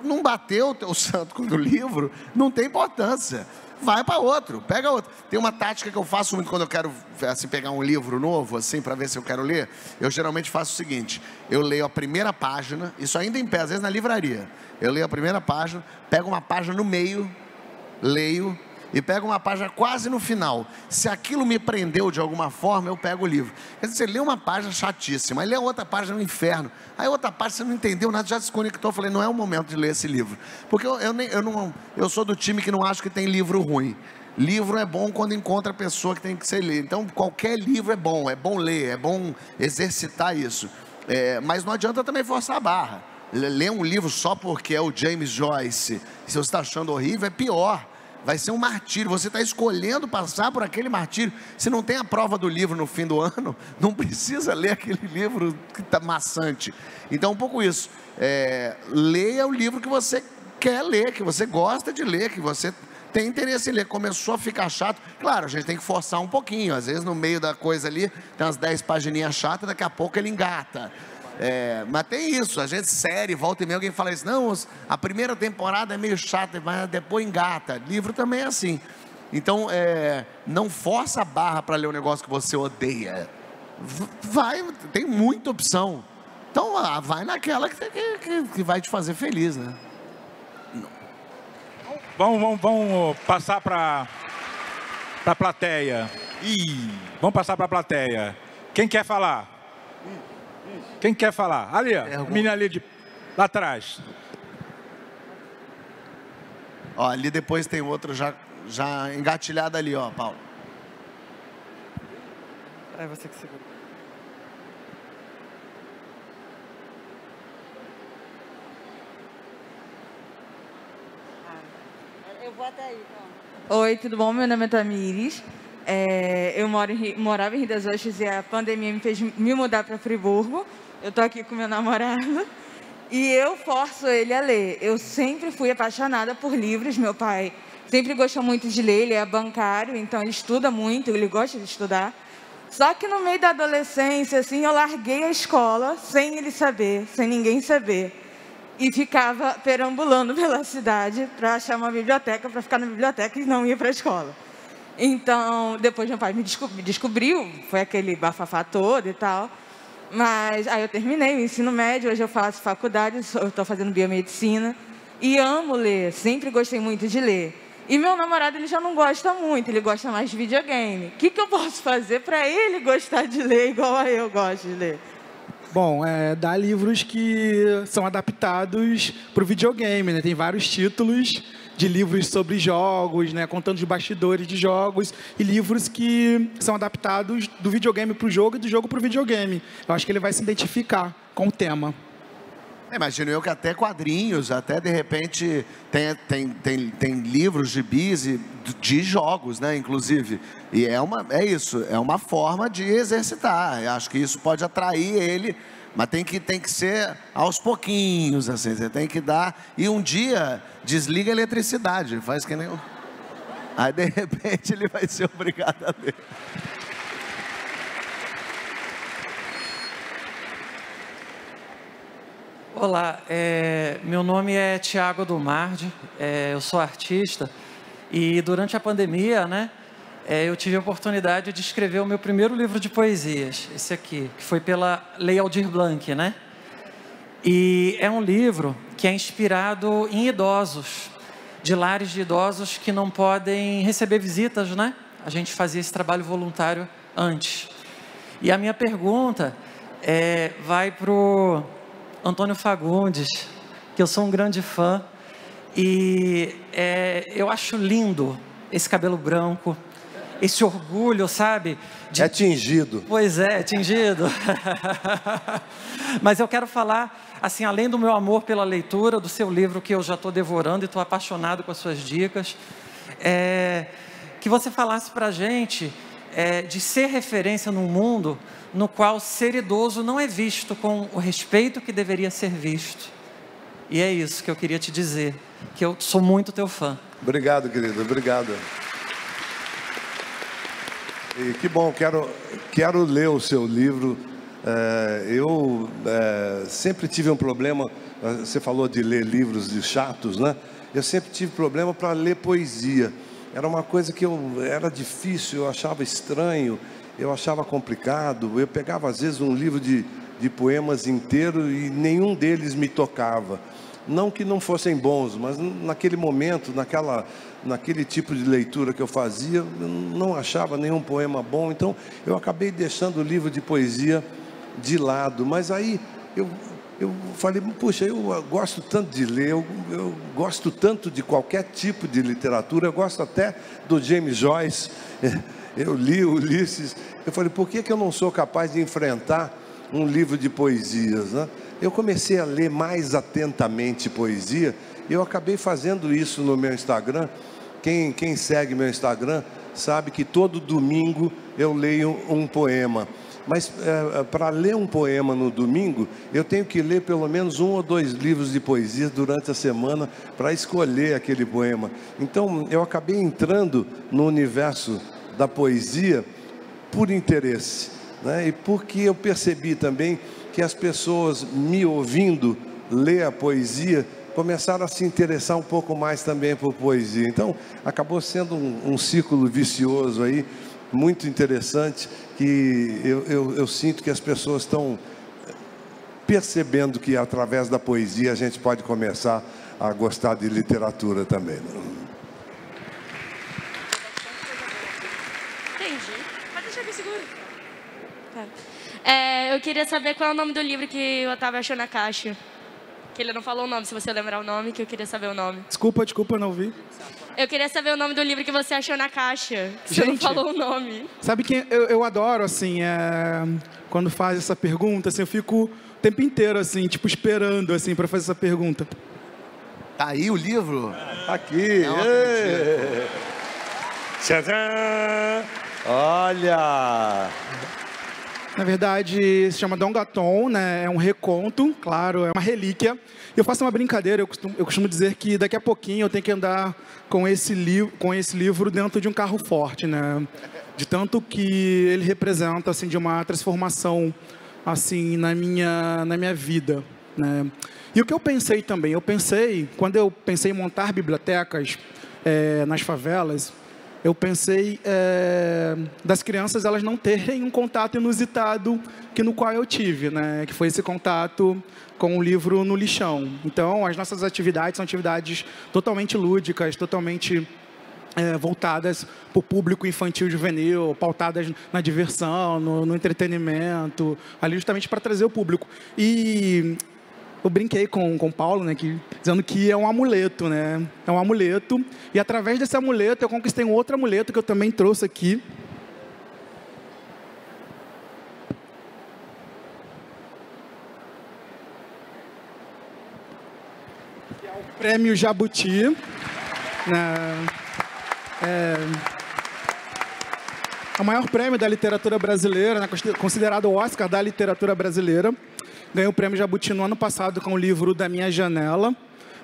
Não bateu o teu santo com o livro, não tem importância. Vai para outro, pega outro. Tem uma tática que eu faço muito quando eu quero assim, pegar um livro novo, assim, para ver se eu quero ler. Eu geralmente faço o seguinte: eu leio a primeira página, isso ainda em pé, às vezes na livraria. Eu leio a primeira página, pego uma página no meio, leio, e pego uma página quase no final. Se aquilo me prendeu de alguma forma, eu pego o livro. Quer dizer, você lê uma página chatíssima, aí lê outra página no inferno, aí outra página você não entendeu nada, já desconectou. Eu falei: não é o momento de ler esse livro. Porque eu sou do time que não acho que tem livro ruim. Livro é bom quando encontra a pessoa que tem que ser lido. Então qualquer livro é bom ler, é bom exercitar isso. Mas não adianta também forçar a barra. Ler um livro só porque é o James Joyce, se você está achando horrível, é pior. Vai ser um martírio, você está escolhendo passar por aquele martírio. Se não tem a prova do livro no fim do ano, não precisa ler aquele livro que está maçante. Então, um pouco isso. Leia o livro que você quer ler, que você gosta de ler, que você tem interesse em ler. Começou a ficar chato, claro, a gente tem que forçar um pouquinho. Às vezes no meio da coisa ali, tem umas 10 pagininhas chatas, daqui a pouco ele engata. Mas tem isso, a gente série, volta e meia alguém fala isso: não, a primeira temporada é meio chata, mas depois engata. Livro também é assim. Então, não força a barra para ler um negócio que você odeia. Vai, tem muita opção. Então, vai naquela que vai te fazer feliz, né? Vamos passar para a plateia. Vamos passar para a plateia. Quem quer falar? Quem quer falar? Ali, ó, menina ali lá atrás. Ó, ali depois tem outro já engatilhado ali, ó, Paulo. É você que segura. Eu vou até aí, então. Oi, tudo bom? Meu nome é Tamires. Eu morava em Rio das Ostras e a pandemia me fez me mudar para Friburgo. Eu estou aqui com meu namorado e eu forço ele a ler. Eu sempre fui apaixonada por livros. Meu pai sempre gostou muito de ler, ele é bancário, então ele estuda muito, ele gosta de estudar. Só que no meio da adolescência, assim, eu larguei a escola sem ele saber, sem ninguém saber. E ficava perambulando pela cidade para achar uma biblioteca, para ficar na biblioteca e não ir para a escola. Então, depois meu pai me descobriu, foi aquele bafafá todo e tal. Mas aí eu terminei o ensino médio, hoje eu faço faculdade, eu estou fazendo biomedicina. E amo ler, sempre gostei muito de ler. E meu namorado, ele já não gosta muito, ele gosta mais de videogame. O que eu posso fazer para ele gostar de ler igual eu gosto de ler? Bom, dá livros que são adaptados para o videogame, né? Tem vários títulos de livros sobre jogos, né? Contando os bastidores de jogos, e livros que são adaptados do videogame para o jogo e do jogo para o videogame. Eu acho que ele vai se identificar com o tema. Imagino eu que até quadrinhos, até de repente tem livros, gibis de jogos, né, inclusive. E é isso, é uma forma de exercitar. Eu acho que isso pode atrair ele, mas tem que ser aos pouquinhos, assim, você tem que dar. E um dia desliga a eletricidade, faz que nem. Aí de repente ele vai ser obrigado a ler. Olá, meu nome é Tiago Dumardi, eu sou artista e durante a pandemia, né, eu tive a oportunidade de escrever o meu primeiro livro de poesias, esse aqui, que foi pela Lei Aldir Blanc, né? E é um livro que é inspirado em idosos, de lares de idosos que não podem receber visitas, né? A gente fazia esse trabalho voluntário antes. E a minha pergunta vai para o Antônio Fagundes, que eu sou um grande fã, e eu acho lindo esse cabelo branco, esse orgulho, sabe? É tingido. Pois é, tingido. Mas eu quero falar, assim, além do meu amor pela leitura, do seu livro que eu já estou devorando e estou apaixonado com as suas dicas, que você falasse para a gente de ser referência num mundo no qual ser idoso não é visto com o respeito que deveria ser visto. E é isso que eu queria te dizer, que eu sou muito teu fã. Obrigado, querido, obrigado. E que bom, quero ler o seu livro. Eu sempre tive um problema, você falou de ler livros de chatos, né? Eu sempre tive problema para ler poesia. Era uma coisa que era difícil, eu achava estranho, eu achava complicado. Eu pegava às vezes um livro de poemas inteiro e nenhum deles me tocava. Não que não fossem bons, mas naquele momento, naquele tipo de leitura que eu fazia, eu não achava nenhum poema bom. Então eu acabei deixando o livro de poesia de lado. Mas aí eu falei, puxa, eu gosto tanto de ler, eu gosto tanto de qualquer tipo de literatura, eu gosto até do James Joyce, eu li Ulisses. Eu falei, por que eu não sou capaz de enfrentar um livro de poesias, né? Eu comecei a ler mais atentamente poesia, e eu acabei fazendo isso no meu Instagram. Quem segue meu Instagram sabe que todo domingo eu leio um poema. Mas para ler um poema no domingo, eu tenho que ler pelo menos 1 ou 2 livros de poesia durante a semana para escolher aquele poema. Então eu acabei entrando no universo da poesia por interesse, né? E porque eu percebi também que as pessoas me ouvindo ler a poesia começaram a se interessar um pouco mais também por poesia. Então acabou sendo um círculo vicioso aí, muito interessante, que eu sinto que as pessoas estão percebendo que através da poesia a gente pode começar a gostar de literatura também, né? Entendi. Pode deixar que eu seguro. Tá. Eu queria saber qual é o nome do livro que o Otávio achou na caixa. Que ele não falou o nome, se você lembrar o nome, que eu queria saber o nome. Desculpa, não vi. Eu queria saber o nome do livro que você achou na caixa. Você não falou o nome. Sabe que eu adoro, assim, quando faz essa pergunta, assim, eu fico o tempo inteiro, assim, tipo, esperando, assim, para fazer essa pergunta. Tá aí o livro? Aqui. Tchadã! Olha! Na verdade, se chama Dom Gaton, né? É um reconto, claro, é uma relíquia. Eu faço uma brincadeira, eu costumo dizer que daqui a pouquinho eu tenho que andar com esse livro dentro de um carro forte, né? De tanto que ele representa, assim, de uma transformação, assim, na minha vida, né? E o que eu pensei também, quando eu pensei em montar bibliotecas nas favelas, eu pensei das crianças elas não terem um contato inusitado no qual eu tive, né? Que foi esse contato com o livro no lixão. Então, as nossas atividades são atividades totalmente lúdicas, totalmente voltadas para o público infantil juvenil, pautadas na diversão, no entretenimento, ali justamente para trazer o público. E eu brinquei com o Paulo, né, dizendo que é um amuleto, né? É um amuleto. E através desse amuleto eu conquistei um outro amuleto que eu também trouxe aqui. Que é o Prêmio Jabuti, né? É o maior prêmio da literatura brasileira, né? Considerado o Oscar da literatura brasileira. Ganhei o Prêmio Jabuti no ano passado com o livro Da Minha Janela,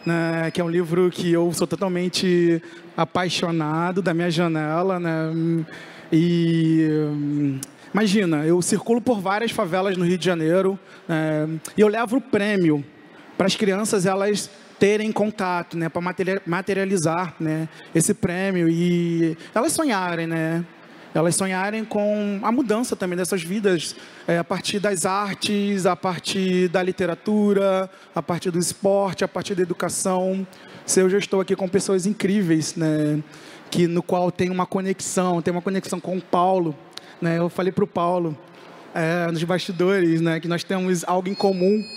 né, que é um livro que eu sou totalmente apaixonado, Da Minha Janela, né? E imagina, eu circulo por várias favelas no Rio de Janeiro, e eu levo o prêmio para as crianças elas terem contato, né, para materializar, né, esse prêmio e elas sonharem, né? Elas sonharem com a mudança também dessas vidas, a partir das artes, a partir da literatura, a partir do esporte, a partir da educação. Eu já estou aqui com pessoas incríveis, né, no qual tem uma conexão com o Paulo, né? Eu falei para o Paulo, nos bastidores, né, que nós temos algo em comum.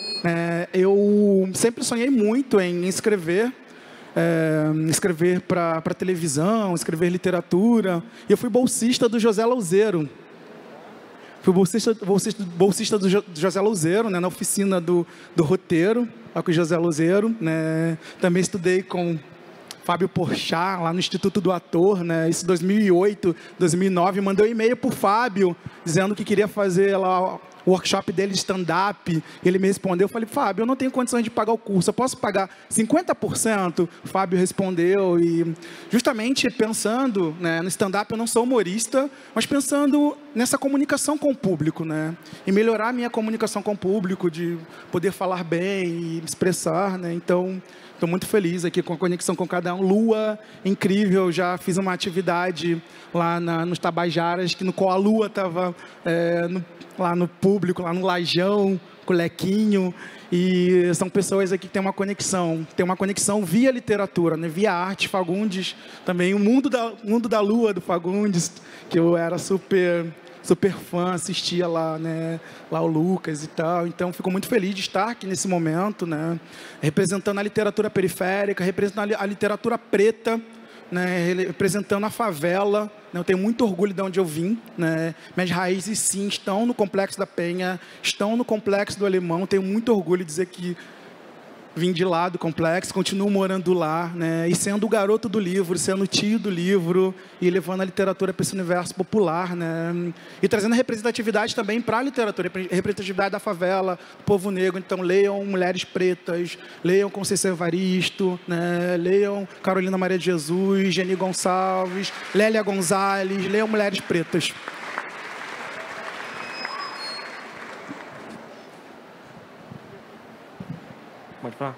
Eu sempre sonhei muito em escrever, escrever para televisão, escrever literatura. E eu fui bolsista do José Louzeiro. Fui bolsista do José Louzeiro, né, na oficina do roteiro, lá com o José Louzeiro, né. Também estudei Fábio Porchat, lá no Instituto do Ator, né? Isso em 2008, 2009, mandou um e-mail para o Fábio, dizendo que queria fazer lá o workshop dele de stand-up. Ele me respondeu, eu falei, Fábio, eu não tenho condições de pagar o curso, eu posso pagar 50%? O Fábio respondeu, e justamente pensando, né, no stand-up, eu não sou humorista, mas pensando nessa comunicação com o público, né, e melhorar a minha comunicação com o público, de poder falar bem e me expressar, né, então... Estou muito feliz aqui com a conexão com cada um. Lua, incrível, já fiz uma atividade lá nos Tabajaras, no qual a Lua estava lá no público, lá no Lajão, com o Lequinho, e são pessoas aqui que têm uma conexão via literatura, né? Via arte. Fagundes, também o mundo da Lua, do Fagundes, que eu era super fã, assistia lá, né, lá o Lucas e tal. Então, fico muito feliz de estar aqui nesse momento, né, representando a literatura periférica, representando a literatura preta, né, representando a favela. Né, eu tenho muito orgulho de onde eu vim, né, minhas raízes, sim, estão no Complexo da Penha, estão no Complexo do Alemão. Tenho muito orgulho de dizer que vim de lá do complexo, continuo morando lá, né? E sendo o garoto do livro, sendo o tio do livro, e levando a literatura para esse universo popular, né? E trazendo representatividade também para a literatura, representatividade da favela, do povo negro. Então, leiam Mulheres Pretas, leiam Conceição Evaristo, né? Leiam Carolina Maria de Jesus, Geni Gonçalves, Lélia Gonzalez, leiam Mulheres Pretas. Pode falar?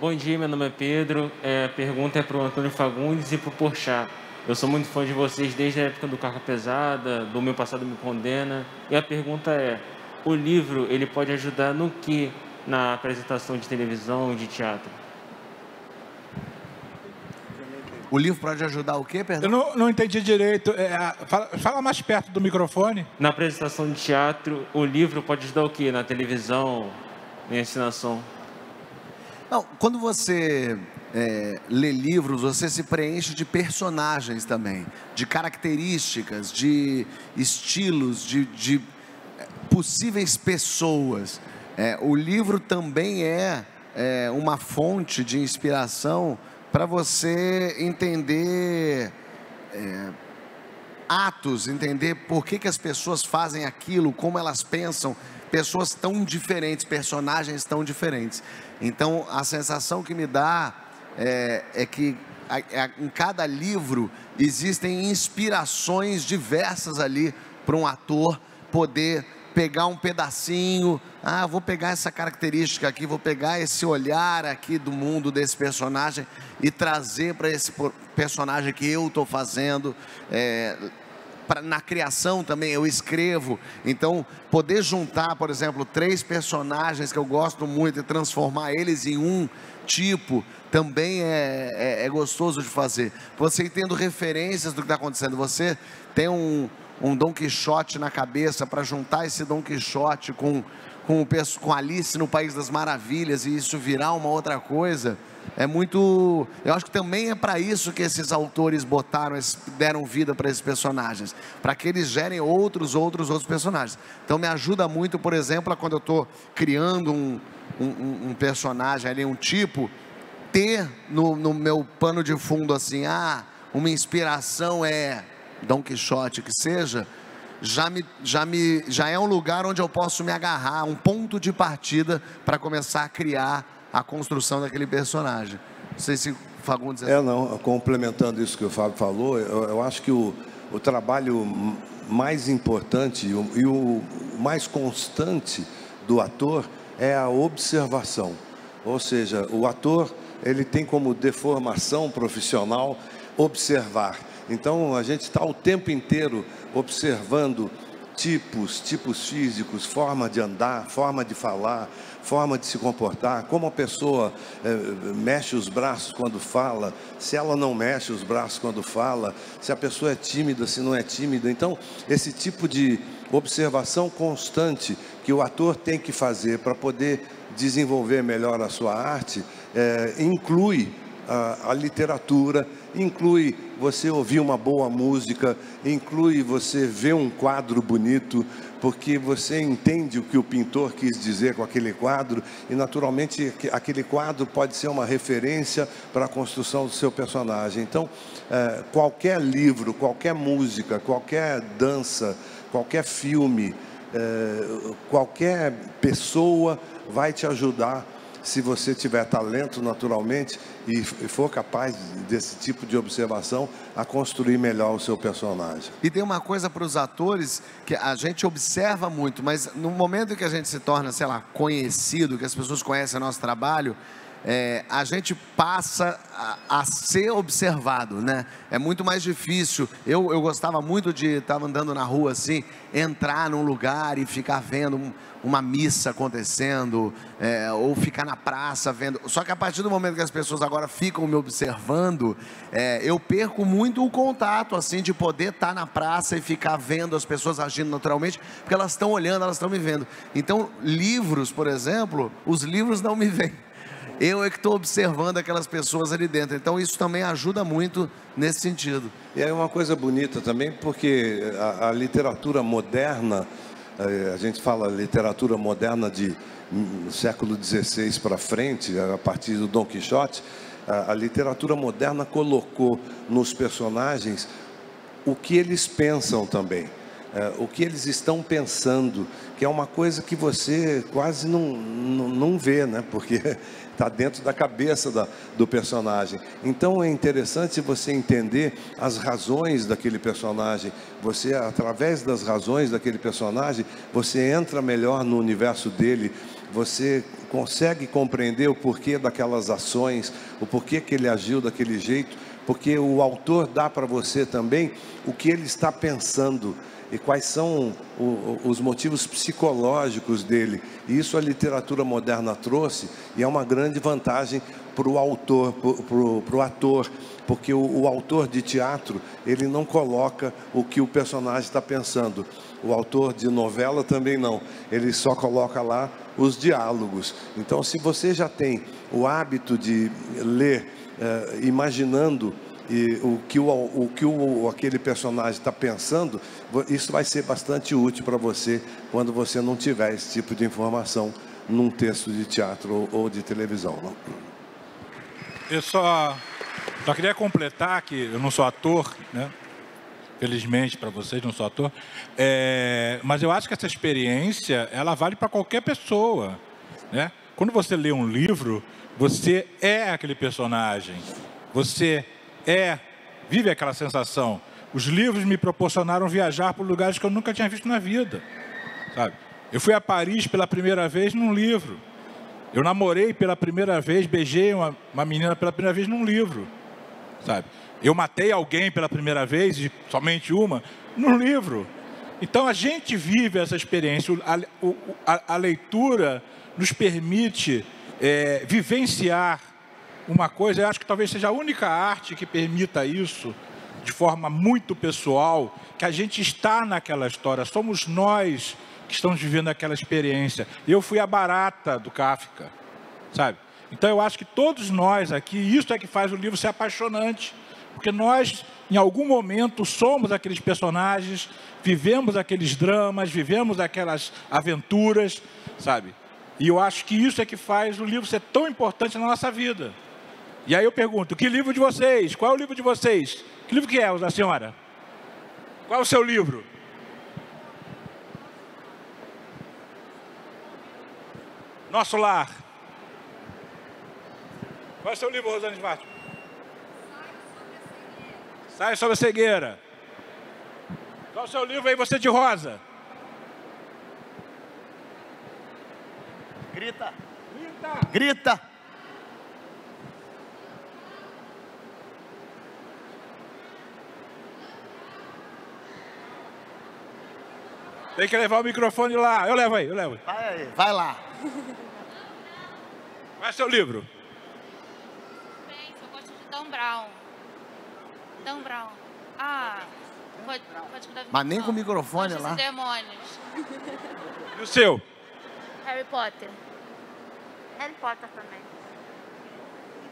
Bom dia, meu nome é Pedro. A pergunta é para o Antônio Fagundes e para o Porchat. Eu sou muito fã de vocês desde a época do Carga Pesada, do Meu Passado Me Condena. E a pergunta é, o livro, ele pode ajudar no que na apresentação de televisão e de teatro? O livro pode ajudar o quê, perdão? Eu não entendi direito. Fala mais perto do microfone. Na apresentação de teatro, o livro pode ajudar o quê? Na televisão, na ensinação? Não, quando você lê livros, você se preenche de personagens também, de características, de estilos, de possíveis pessoas. O livro também é uma fonte de inspiração para você entender atos, entender por que as pessoas fazem aquilo, como elas pensam. Pessoas tão diferentes, personagens tão diferentes. Então, a sensação que me dá é que em cada livro existem inspirações diversas ali para um ator poder pegar um pedacinho. Ah, vou pegar essa característica aqui, vou pegar esse olhar aqui do mundo desse personagem e trazer para esse personagem que eu estou fazendo. Na criação também eu escrevo, então poder juntar, por exemplo, 3 personagens que eu gosto muito e transformar eles em um tipo também é gostoso de fazer. Você tendo referências do que está acontecendo, você tem um Dom Quixote na cabeça, para juntar esse Dom Quixote com Alice no País das Maravilhas e isso virar uma outra coisa. É muito... Eu acho que também é para isso que esses autores deram vida para esses personagens, para que eles gerem outros personagens. Então me ajuda muito, por exemplo, quando eu estou criando um personagem ali, um tipo, ter no meu pano de fundo assim, uma inspiração Dom Quixote, que seja, já é um lugar onde eu posso me agarrar, um ponto de partida para começar a criar a construção daquele personagem. Não sei se o Fagundes... Não, complementando isso que o Fábio falou, eu acho que o trabalho mais importante e o mais constante do ator é a observação. Ou seja, o ator, ele tem como deformação profissional observar. Então, a gente está o tempo inteiro observando tipos físicos, forma de andar, forma de falar, forma de se comportar, como a pessoa mexe os braços quando fala, se ela não mexe os braços quando fala, se a pessoa é tímida, se não é tímida. Então, esse tipo de observação constante que o ator tem que fazer para poder desenvolver melhor a sua arte, inclui a literatura, inclui você ouvir uma boa música, inclui você ver um quadro bonito, porque você entende o que o pintor quis dizer com aquele quadro e, naturalmente, aquele quadro pode ser uma referência para a construção do seu personagem. Então, qualquer livro, qualquer música, qualquer dança, qualquer filme, qualquer pessoa vai te ajudar, se você tiver talento naturalmente e for capaz desse tipo de observação, a construir melhor o seu personagem. E tem uma coisa para os atores que a gente observa muito, mas no momento em que a gente se torna, sei lá, conhecido, que as pessoas conhecem o nosso trabalho, a gente passa a ser observado, né? É muito mais difícil. Eu gostava muito de estar andando na rua assim, entrar num lugar e ficar vendo uma missa acontecendo, ou ficar na praça vendo. Só que a partir do momento que as pessoas agora ficam me observando, eu perco muito o contato, assim, de poder estar na praça e ficar vendo as pessoas agindo naturalmente, porque elas estão olhando, elas estão me vendo. Então, livros, por exemplo, os livros não me veem. Eu é que estou observando aquelas pessoas ali dentro. Então isso também ajuda muito nesse sentido. E é uma coisa bonita também, porque a literatura moderna, a gente fala literatura moderna de século XVI para frente, a partir do Dom Quixote, a literatura moderna colocou nos personagens o que eles pensam também. O que eles estão pensando, que é uma coisa que você quase não vê, né? Porque está dentro da cabeça do personagem. Então é interessante você entender as razões daquele personagem. Você, através das razões daquele personagem, você entra melhor no universo dele. Você consegue compreender o porquê daquelas ações, o porquê que ele agiu daquele jeito, porque o autor dá para você também o que ele está pensando e quais são os motivos psicológicos dele. E isso a literatura moderna trouxe, e é uma grande vantagem para o autor, para o ator, porque o autor de teatro, ele não coloca o que o personagem está pensando. O autor de novela também não, ele só coloca lá os diálogos. Então, se você já tem o hábito de ler imaginando aquele personagem está pensando, isso vai ser bastante útil para você quando você não tiver esse tipo de informação num texto de teatro ou de televisão. Não? Eu só queria completar que eu não sou ator, né? Felizmente para vocês, não sou ator, mas eu acho que essa experiência, ela vale para qualquer pessoa, né? Quando você lê um livro, você é aquele personagem, você vive aquela sensação. Os livros me proporcionaram viajar por lugares que eu nunca tinha visto na vida, sabe? Eu fui a Paris pela primeira vez num livro. Eu namorei pela primeira vez, beijei uma menina pela primeira vez num livro, sabe? Eu matei alguém pela primeira vez, e somente uma, num livro. Então a gente vive essa experiência. A leitura nos permite vivenciar uma coisa. Eu acho que talvez seja a única arte que permita isso de forma muito pessoal, que a gente está naquela história, somos nós que estamos vivendo aquela experiência. Eu fui a barata do Kafka, sabe? Então eu acho que todos nós aqui, isso é que faz o livro ser apaixonante, porque nós, em algum momento, somos aqueles personagens, vivemos aqueles dramas, vivemos aquelas aventuras, sabe? E eu acho que isso é que faz o livro ser tão importante na nossa vida. E aí eu pergunto, que livro de vocês? Qual é o livro de vocês? Que livro que é, a senhora? Qual é o seu livro? Nosso Lar. Qual é o seu livro, Rosane Svart? Sai sobre a cegueira. Qual é o seu livro aí, você de rosa? Grita. Grita. Grita. Tem que levar o microfone lá. Eu levo aí, eu levo aí. Vai aí, vai lá. Qual é seu livro? Bem, eu gosto de Dan Brown. Dan Brown. Pode cuidar. Mas nem com o microfone lá. Os Demônios. E o seu? Harry Potter. Harry Potter também.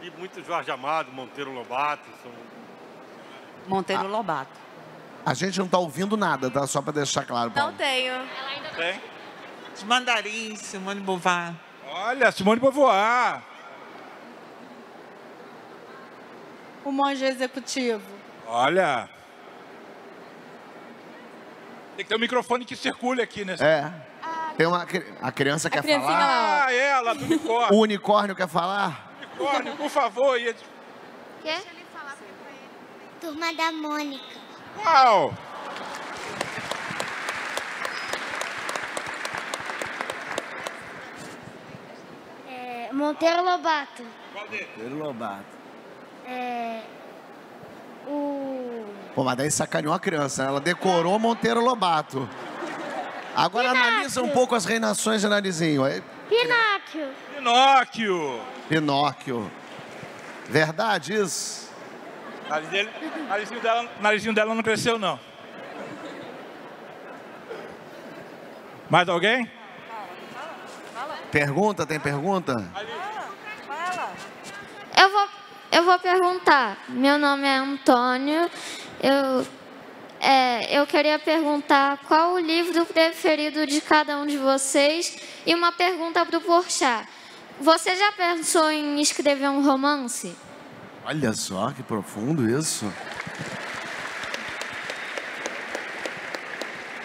Li muito Jorge Amado, Monteiro Lobato. Monteiro Lobato. A gente não está ouvindo nada, tá? Só para deixar claro. Paulo. Não tenho. Tem? Os Mandarins, Simone de Beauvoir. Olha, Simone de Beauvoir. O Monge Executivo. Olha. Tem que ter um microfone que circule aqui, né? Tem a criança quer criancinha falar? Ah, ela, do unicórnio. O unicórnio quer falar? Unicórnio, por favor. Quê? Turma da Mônica. Uau! Monteiro Lobato. Monteiro Lobato. Pô, mas daí sacaneou a criança, né? Ela decorou Monteiro Lobato. Agora analisa um pouco as reinações de Narizinho. Pinóquio. Pinóquio. Pinóquio. Verdade isso? Narizinho dela não cresceu, não. Mais alguém? Pergunta, tem pergunta? Eu vou perguntar. Meu nome é Antônio. Eu queria perguntar qual o livro preferido de cada um de vocês e uma pergunta para o Porchat. Você já pensou em escrever um romance? Olha só, que profundo isso.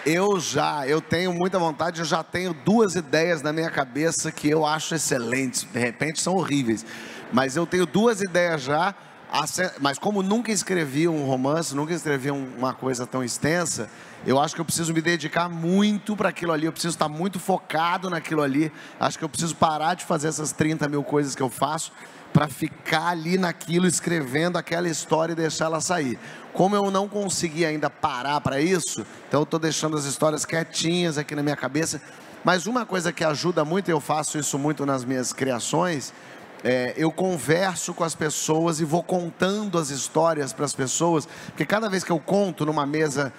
Eu tenho muita vontade, eu já tenho 2 ideias na minha cabeça que eu acho excelentes. De repente são horríveis, mas eu tenho 2 ideias já. Mas como nunca escrevi um romance, nunca escrevi uma coisa tão extensa, eu acho que eu preciso me dedicar muito para aquilo ali, eu preciso estar muito focado naquilo ali. Acho que eu preciso parar de fazer essas 30 mil coisas que eu faço para ficar ali naquilo, escrevendo aquela história e deixar ela sair. Como eu não consegui ainda parar para isso, então eu estou deixando as histórias quietinhas aqui na minha cabeça. Mas uma coisa que ajuda muito, eu faço isso muito nas minhas criações, eu converso com as pessoas e vou contando as histórias para as pessoas, porque cada vez que eu conto numa mesa,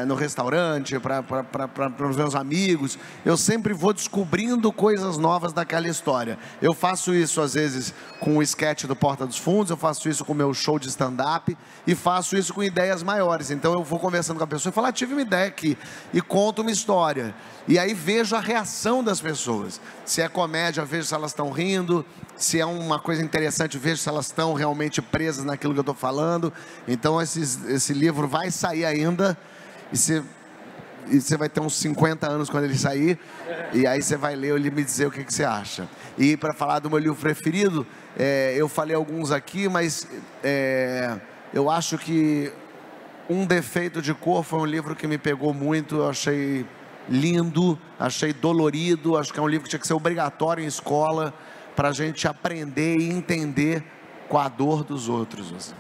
no restaurante, para os meus amigos, eu sempre vou descobrindo coisas novas daquela história. Eu faço isso às vezes com o sketch do Porta dos Fundos, eu faço isso com o meu show de stand-up e faço isso com ideias maiores. Então eu vou conversando com a pessoa e falo, tive uma ideia aqui, e conto uma história. E aí vejo a reação das pessoas. Se é comédia, vejo se elas estão rindo. Se é uma coisa interessante, vejo se elas estão realmente presas naquilo que eu estou falando. Então esse livro vai sair ainda. E você vai ter uns 50 anos quando ele sair. E aí você vai ler ele e me dizer o que você acha. E para falar do meu livro preferido, eu falei alguns aqui, mas eu acho que Um Defeito de Cor foi um livro que me pegou muito. Eu achei lindo, achei dolorido. Acho que é um livro que tinha que ser obrigatório em escola para a gente aprender e entender com a dor dos outros. Assim.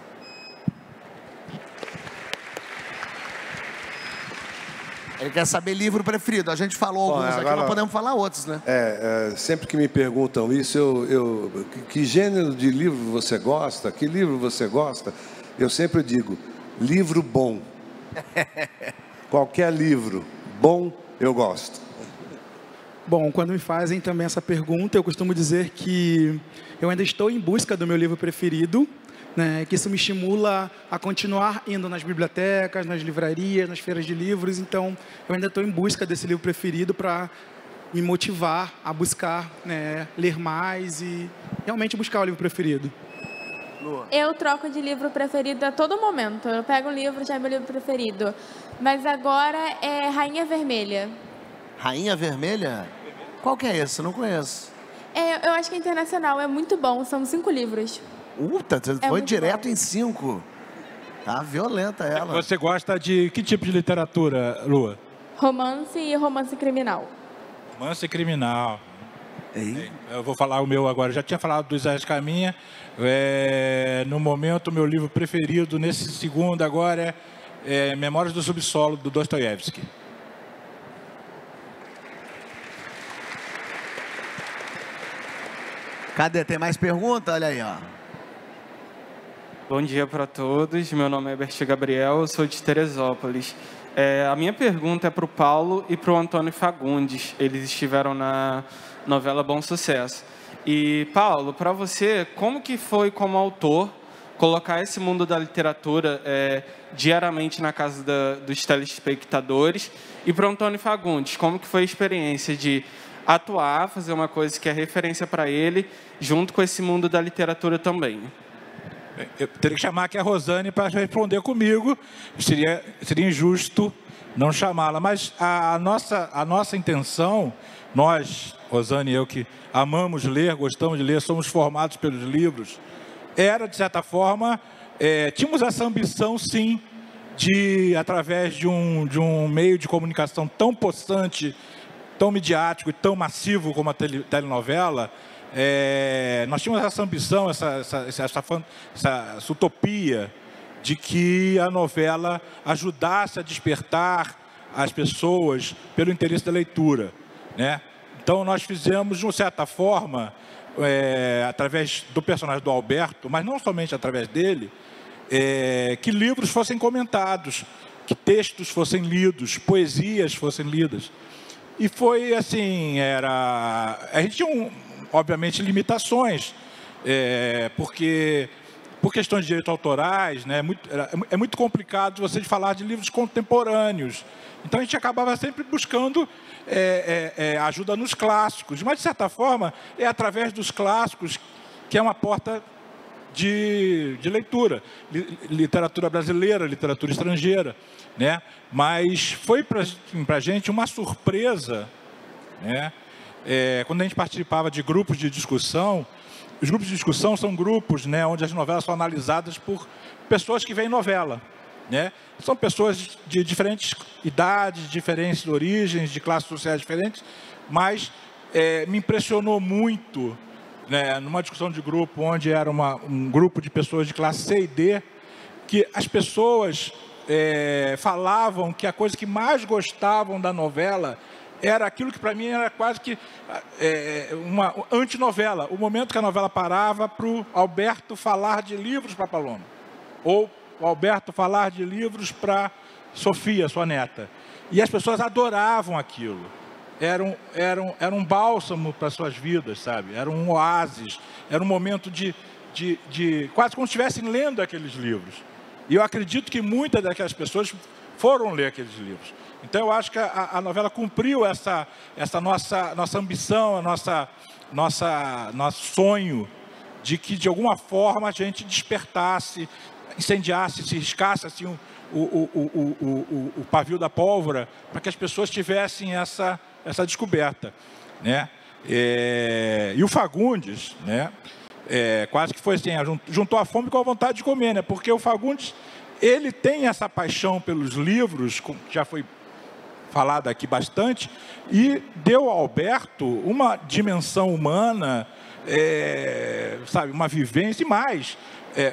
Ele quer saber livro preferido. A gente falou alguns aqui, mas podemos falar outros, né? Sempre que me perguntam isso, que gênero de livro você gosta? Que livro você gosta? Eu sempre digo, livro bom. Qualquer livro bom, eu gosto. Bom, quando me fazem também essa pergunta, eu costumo dizer que eu ainda estou em busca do meu livro preferido, né? Que isso me estimula a continuar indo nas bibliotecas, nas livrarias, nas feiras de livros. Então, eu ainda estou em busca desse livro preferido para me motivar a buscar, né, ler mais e realmente buscar o livro preferido. Eu troco de livro preferido a todo momento. Eu pego um livro, já é meu livro preferido. Mas agora é Rainha Vermelha. Rainha Vermelha? Qual que é esse? Eu não conheço. Eu acho que é internacional, é muito bom. São 5 livros. Você foi direto em 5. Tá violenta ela. Você gosta de que tipo de literatura, Lua? Romance e romance criminal. Romance criminal. Eu vou falar o meu agora. Eu já tinha falado do Isaías Caminha. No momento, o meu livro preferido, nesse segundo agora, é Memórias do Subsolo, do Dostoiévski. Cadê? Tem mais pergunta? Olha aí, ó. Bom dia para todos. Meu nome é Berti Gabriel, eu sou de Teresópolis. A minha pergunta é para o Paulo e para o Antônio Fagundes. Eles estiveram na novela Bom Sucesso. E, Paulo, para você, como que foi como autor colocar esse mundo da literatura diariamente na casa dos telespectadores. E para o Antônio Fagundes, como que foi a experiência de atuar, fazer uma coisa que é referência para ele, junto com esse mundo da literatura também? Eu teria que chamar aqui a Rosane para responder comigo. Seria injusto não chamá-la. Mas a nossa intenção, nós, Rosane e eu, que amamos ler, gostamos de ler, somos formados pelos livros, era, de certa forma, tínhamos essa ambição, sim, de, através de um meio de comunicação tão possante, tão midiático e tão massivo como a telenovela, nós tínhamos essa ambição, essa utopia de que a novela ajudasse a despertar as pessoas pelo interesse da leitura, né? Então nós fizemos, de uma certa forma, através do personagem do Alberto, mas não somente através dele, que livros fossem comentados, que textos fossem lidos, poesias fossem lidas. E foi assim, a gente tinha, obviamente, limitações, porque por questões de direitos autorais, né, é muito complicado você falar de livros contemporâneos. Então a gente acabava sempre buscando ajuda nos clássicos, mas de certa forma é através dos clássicos que é uma porta de leitura, literatura brasileira, literatura estrangeira, né? Mas foi para a gente uma surpresa, né? Quando a gente participava de grupos de discussão. Os grupos de discussão são grupos, né, onde as novelas são analisadas por pessoas que veem novela, né? São pessoas de diferentes idades, diferentes origens, de classes sociais diferentes, mas me impressionou muito, né, numa discussão de grupo, onde era um grupo de pessoas de classe C e D, que as pessoas falavam que a coisa que mais gostavam da novela era aquilo que para mim era quase que uma antinovela. O momento que a novela parava para o Alberto falar de livros para Paloma. Ou o Alberto falar de livros para Sofia, sua neta. E as pessoas adoravam aquilo. Era um bálsamo para suas vidas, sabe? Era um oásis. Era um momento de quase como se estivessem lendo aqueles livros. E eu acredito que muitas daquelas pessoas foram ler aqueles livros. Então, eu acho que a novela cumpriu essa nossa ambição, nosso sonho de que, de alguma forma, a gente despertasse, incendiasse, se riscasse assim, o pavio da pólvora, para que as pessoas tivessem essa descoberta, né? E o Fagundes, né, quase que foi assim, juntou a fome com a vontade de comer, né? Porque o Fagundes, ele tem essa paixão pelos livros, que já foi falado aqui bastante, e deu ao Alberto uma dimensão humana, sabe, uma vivência e mais.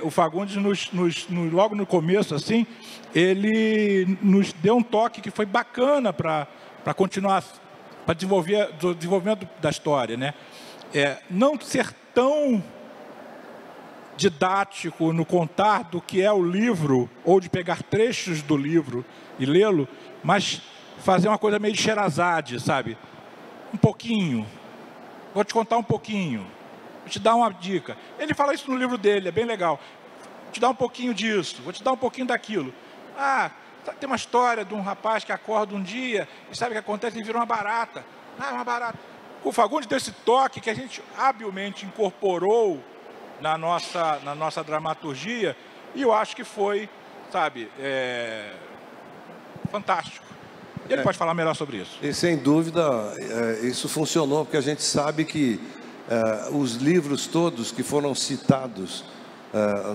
O Fagundes, logo no começo, assim, ele nos deu um toque que foi bacana para continuar, para desenvolver o desenvolvimento da história, né? Não ser tão didático no contar do que é o livro, ou de pegar trechos do livro e lê-lo, mas fazer uma coisa meio de Sherazade, sabe? Um pouquinho. Vou te contar um pouquinho. Vou te dar uma dica. Ele fala isso no livro dele, é bem legal. Vou te dar um pouquinho disso, vou te dar um pouquinho daquilo. Tem uma história de um rapaz que acorda um dia e sabe o que acontece? Ele vira uma barata. Uma barata. O Fagundes deu esse toque que a gente habilmente incorporou na nossa dramaturgia, e eu acho que foi, sabe, fantástico. Ele pode falar melhor sobre isso. E sem dúvida, isso funcionou, porque a gente sabe que os livros todos que foram citados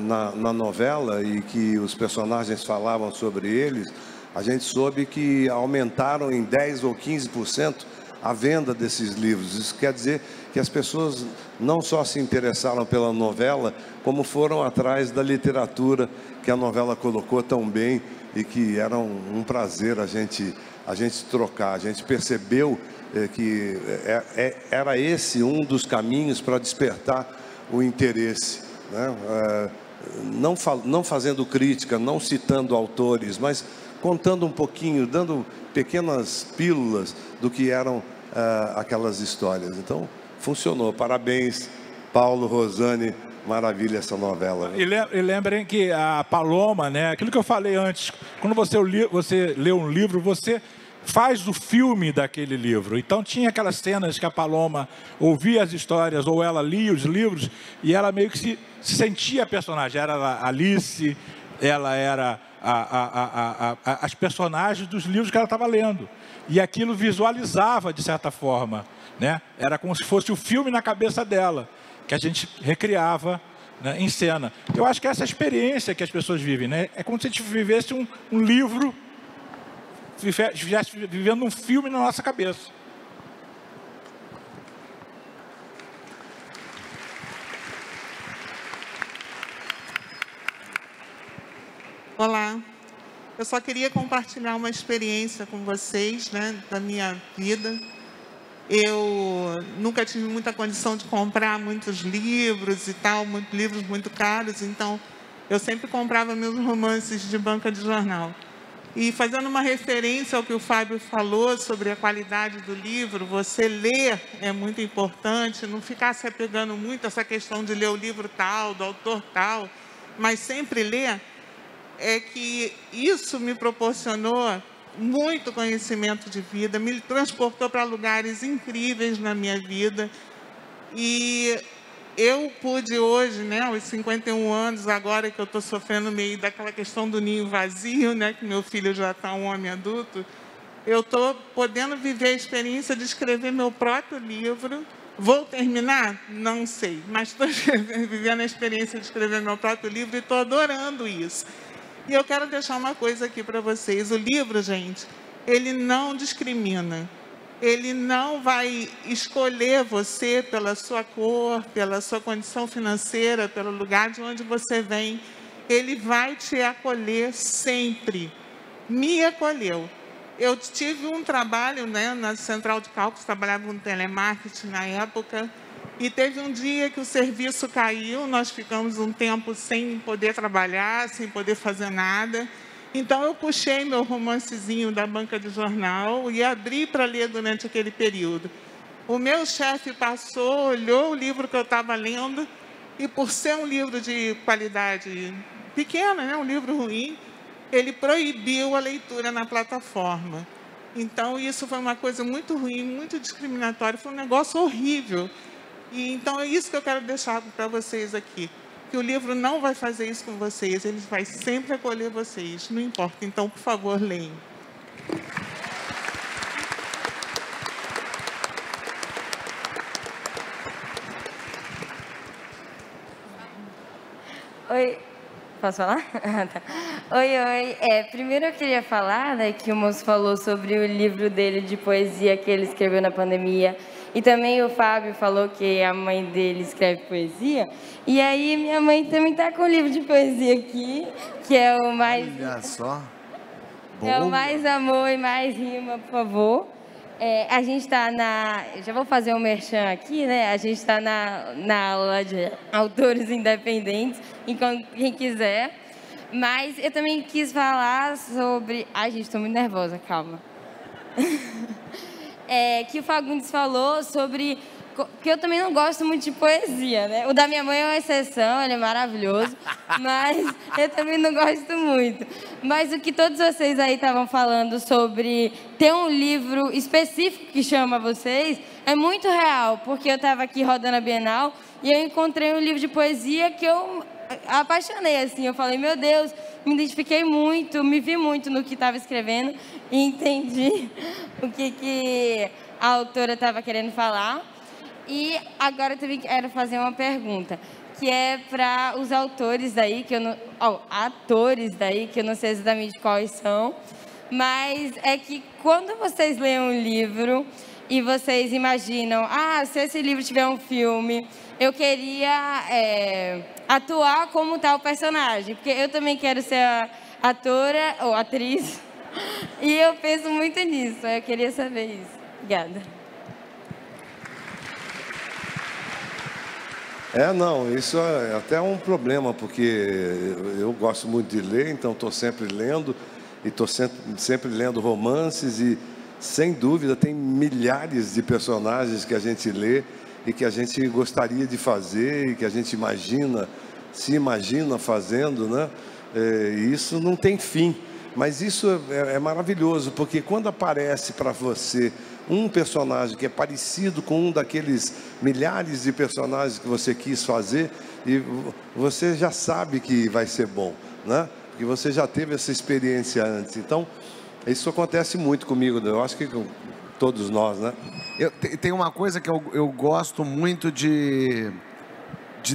na novela e que os personagens falavam sobre eles, a gente soube que aumentaram em 10% ou 15% a venda desses livros. Isso quer dizer que as pessoas não só se interessaram pela novela, como foram atrás da literatura que a novela colocou tão bem e que era um prazer a gente trocar. A gente percebeu que era esse um dos caminhos para despertar o interesse, né? Não fazendo crítica, não citando autores, mas contando um pouquinho, dando pequenas pílulas do que eram aquelas histórias. Então, funcionou. Parabéns, Paulo, Rosane, maravilha essa novela. E lembrem que a Paloma, né? Aquilo que eu falei antes, quando você lê um livro, você faz o filme daquele livro. Então tinha aquelas cenas que a Paloma ouvia as histórias, ou ela lia os livros, e ela meio que se sentia a personagem. Era a Alice, ela era as personagens dos livros que ela estava lendo. E aquilo visualizava, de certa forma, né? Era como se fosse o filme na cabeça dela, que a gente recriava, né, em cena. Eu acho que essa é a experiência que as pessoas vivem, né? É como se a gente vivesse um livro, estivesse vivendo um filme na nossa cabeça. Olá, eu só queria compartilhar uma experiência com vocês, né, da minha vida. Eu nunca tive muita condição de comprar muitos livros e tal, livros muito caros, então eu sempre comprava meus romances de banca de jornal. E fazendo uma referência ao que o Fábio falou sobre a qualidade do livro, você ler é muito importante, não ficar se apegando muito a essa questão de ler o livro tal, do autor tal, mas sempre ler. É que isso me proporcionou muito conhecimento de vida, me transportou para lugares incríveis na minha vida. E eu pude hoje, né, aos 51 anos, agora que eu estou sofrendo meio daquela questão do ninho vazio, né, que meu filho já está um homem adulto, eu estou podendo viver a experiência de escrever meu próprio livro. Vou terminar? Não sei, mas estou vivendo a experiência de escrever meu próprio livro e estou adorando isso. E eu quero deixar uma coisa aqui para vocês. O livro, gente, ele não discrimina. Ele não vai escolher você pela sua cor, pela sua condição financeira, pelo lugar de onde você vem. Ele vai te acolher sempre. Me acolheu. Eu tive um trabalho, né, na Central de Cálculos, trabalhava com telemarketing na época, e teve um dia que o serviço caiu, nós ficamos um tempo sem poder trabalhar, sem poder fazer nada. Então, eu puxei meu romancezinho da banca de jornal e abri para ler durante aquele período. O meu chefe passou, olhou o livro que eu estava lendo, e por ser um livro de qualidade pequena, né, um livro ruim, ele proibiu a leitura na plataforma. Então, isso foi uma coisa muito ruim, muito discriminatória, foi um negócio horrível. E, então, é isso que eu quero deixar para vocês aqui. Que o livro não vai fazer isso com vocês, ele vai sempre acolher vocês, não importa. Então, por favor, leiam. Oi, posso falar? Tá. Oi. Primeiro eu queria falar, né, que o moço falou sobre o livro dele de poesia que ele escreveu na pandemia. E também o Fábio falou que a mãe dele escreve poesia. E aí minha mãe também está com um livro de poesia aqui, que é o mais... Olha só. É o Mais Amor e Mais Rima, por favor. A gente está na... Já vou fazer um merchan aqui, né? A gente está na aula de autores independentes, então quem quiser. Mas eu também quis falar sobre... Ai, gente, estou muito nervosa, calma. Que o Fagundes falou sobre... que eu também não gosto muito de poesia, né? O da minha mãe é uma exceção, ele é maravilhoso, mas eu também não gosto muito. Mas o que todos vocês aí estavam falando sobre ter um livro específico que chama vocês é muito real, porque eu estava aqui rodando a Bienal e eu encontrei um livro de poesia que eu apaixonei, assim. Eu falei, meu Deus, me identifiquei muito, me vi muito no que estava escrevendo e entendi o que a autora estava querendo falar. E agora eu também quero fazer uma pergunta, que é para os autores daí, que eu não... atores daí, que eu não sei exatamente quais são, mas é que quando vocês leem um livro e vocês imaginam, se esse livro tiver um filme, eu queria atuar como tal personagem, porque eu também quero ser atora ou atriz, e eu penso muito nisso, eu queria saber isso. Obrigada. Não, isso é até um problema, porque eu gosto muito de ler, então estou sempre lendo, e estou sempre lendo romances, e sem dúvida tem milhares de personagens que a gente lê, e que a gente gostaria de fazer e que a gente se imagina fazendo, né? E isso não tem fim, mas isso é maravilhoso, porque quando aparece para você um personagem que é parecido com um daqueles milhares de personagens que você quis fazer, e você já sabe que vai ser bom, né? Porque você já teve essa experiência antes. Então, isso acontece muito comigo, né? Eu acho que com todos nós, né? Tem uma coisa que eu gosto muito de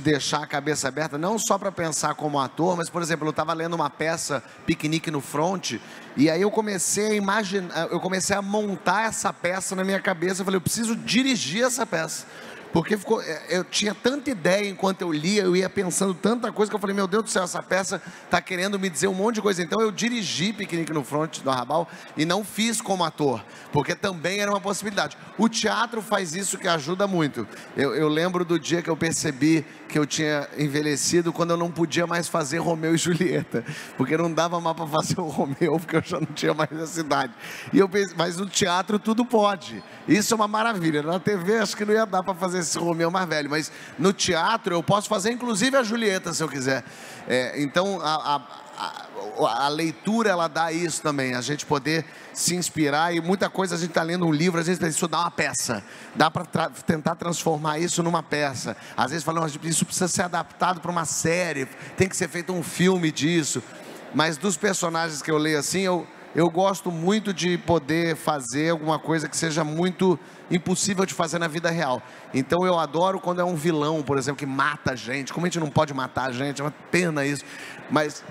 deixar a cabeça aberta, não só para pensar como ator, mas, por exemplo, eu estava lendo uma peça, Piquenique no Front, e aí eu comecei a imaginar, eu comecei a montar essa peça na minha cabeça. Eu falei, eu preciso dirigir essa peça. Porque eu tinha tanta ideia enquanto eu lia, eu ia pensando tanta coisa, que eu falei, meu Deus do céu, essa peça está querendo me dizer um monte de coisa. Então eu dirigi Piquenique no Front do Arrabal e não fiz como ator, porque também era uma possibilidade. O teatro faz isso, que ajuda muito. Eu lembro do dia que eu percebi que eu tinha envelhecido, quando eu não podia mais fazer Romeu e Julieta, porque não dava mais para fazer o Romeu, porque eu já não tinha mais essa idade. E eu pensei, mas no teatro tudo pode. Isso é uma maravilha. Na TV acho que não ia dar para fazer esse Romeu mais velho, mas no teatro eu posso fazer inclusive a Julieta, se eu quiser. Então a leitura, ela dá isso também, a gente poder se inspirar, e muita coisa a gente está lendo um livro, às vezes isso dá uma peça, dá para tentar transformar isso numa peça. Às vezes falam, isso precisa ser adaptado para uma série, tem que ser feito um filme disso. Mas dos personagens que eu leio assim, eu gosto muito de poder fazer alguma coisa que seja muito impossível de fazer na vida real. Então eu adoro quando é um vilão, por exemplo, que mata a gente. Como a gente não pode matar a gente, é uma pena isso. Mas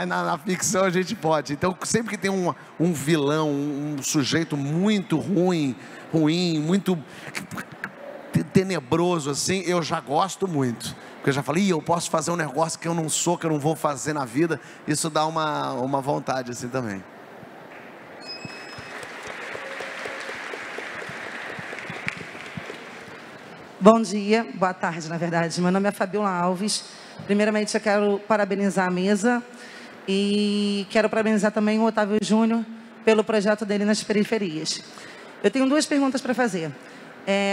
na ficção a gente pode. Então sempre que tem um vilão, um sujeito muito ruim, muito tenebroso assim, eu já gosto muito. Porque eu já falei, eu posso fazer um negócio que eu não sou, que eu não vou fazer na vida. Isso dá uma vontade assim também. Bom dia, boa tarde, na verdade. Meu nome é Fabiola Alves. Primeiramente, eu quero parabenizar a mesa e quero parabenizar também o Otávio Júnior pelo projeto dele nas periferias. Eu tenho duas perguntas para fazer.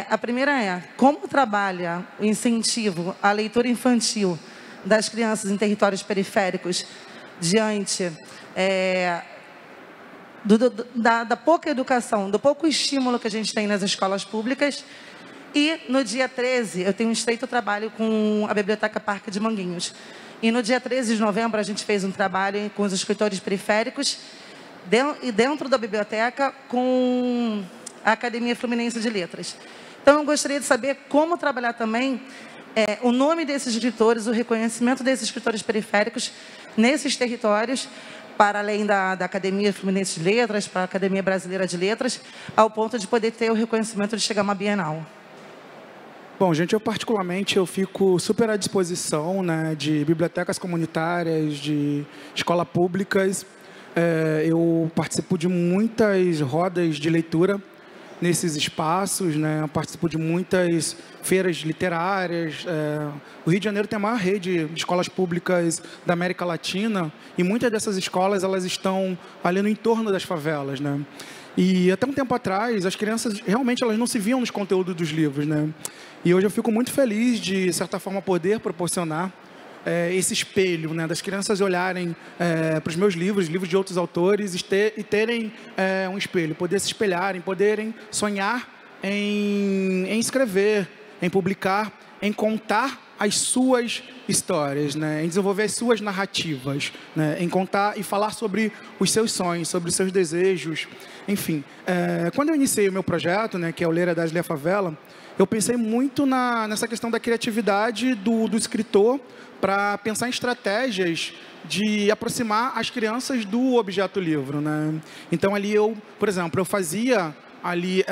A primeira é, como trabalha o incentivo à leitura infantil das crianças em territórios periféricos diante da pouca educação, do pouco estímulo que a gente tem nas escolas públicas? E no dia 13, eu tenho um estreito trabalho com a Biblioteca Parque de Manguinhos. E no dia 13 de novembro, a gente fez um trabalho com os escritores periféricos e dentro da biblioteca com a Academia Fluminense de Letras. Então, eu gostaria de saber como trabalhar também o nome desses escritores, o reconhecimento desses escritores periféricos nesses territórios, para além da Academia Fluminense de Letras, para a Academia Brasileira de Letras, ao ponto de poder ter o reconhecimento de chegar a uma Bienal. Bom, gente, eu fico super à disposição, né, de bibliotecas comunitárias, de escolas públicas. Eu participo de muitas rodas de leitura nesses espaços, né? Eu participo de muitas feiras literárias. O Rio de Janeiro tem a maior rede de escolas públicas da América Latina, e muitas dessas escolas, elas estão ali no entorno das favelas, né? E até um tempo atrás, as crianças realmente elas não se viam nos conteúdos dos livros, né? E hoje eu fico muito feliz de certa forma, poder proporcionar esse espelho, né, das crianças olharem para os meus livros de outros autores, e terem um espelho, poder se espelharem, poderem sonhar em escrever, em publicar, em contar as suas histórias, né, em desenvolver as suas narrativas, né, em contar e falar sobre os seus sonhos, sobre os seus desejos, enfim. Quando eu iniciei o meu projeto, né, que é o Ler é das Ler a Favela, eu pensei muito nessa questão da criatividade do escritor, para pensar em estratégias de aproximar as crianças do objeto livro, né? Então ali por exemplo, eu fazia ali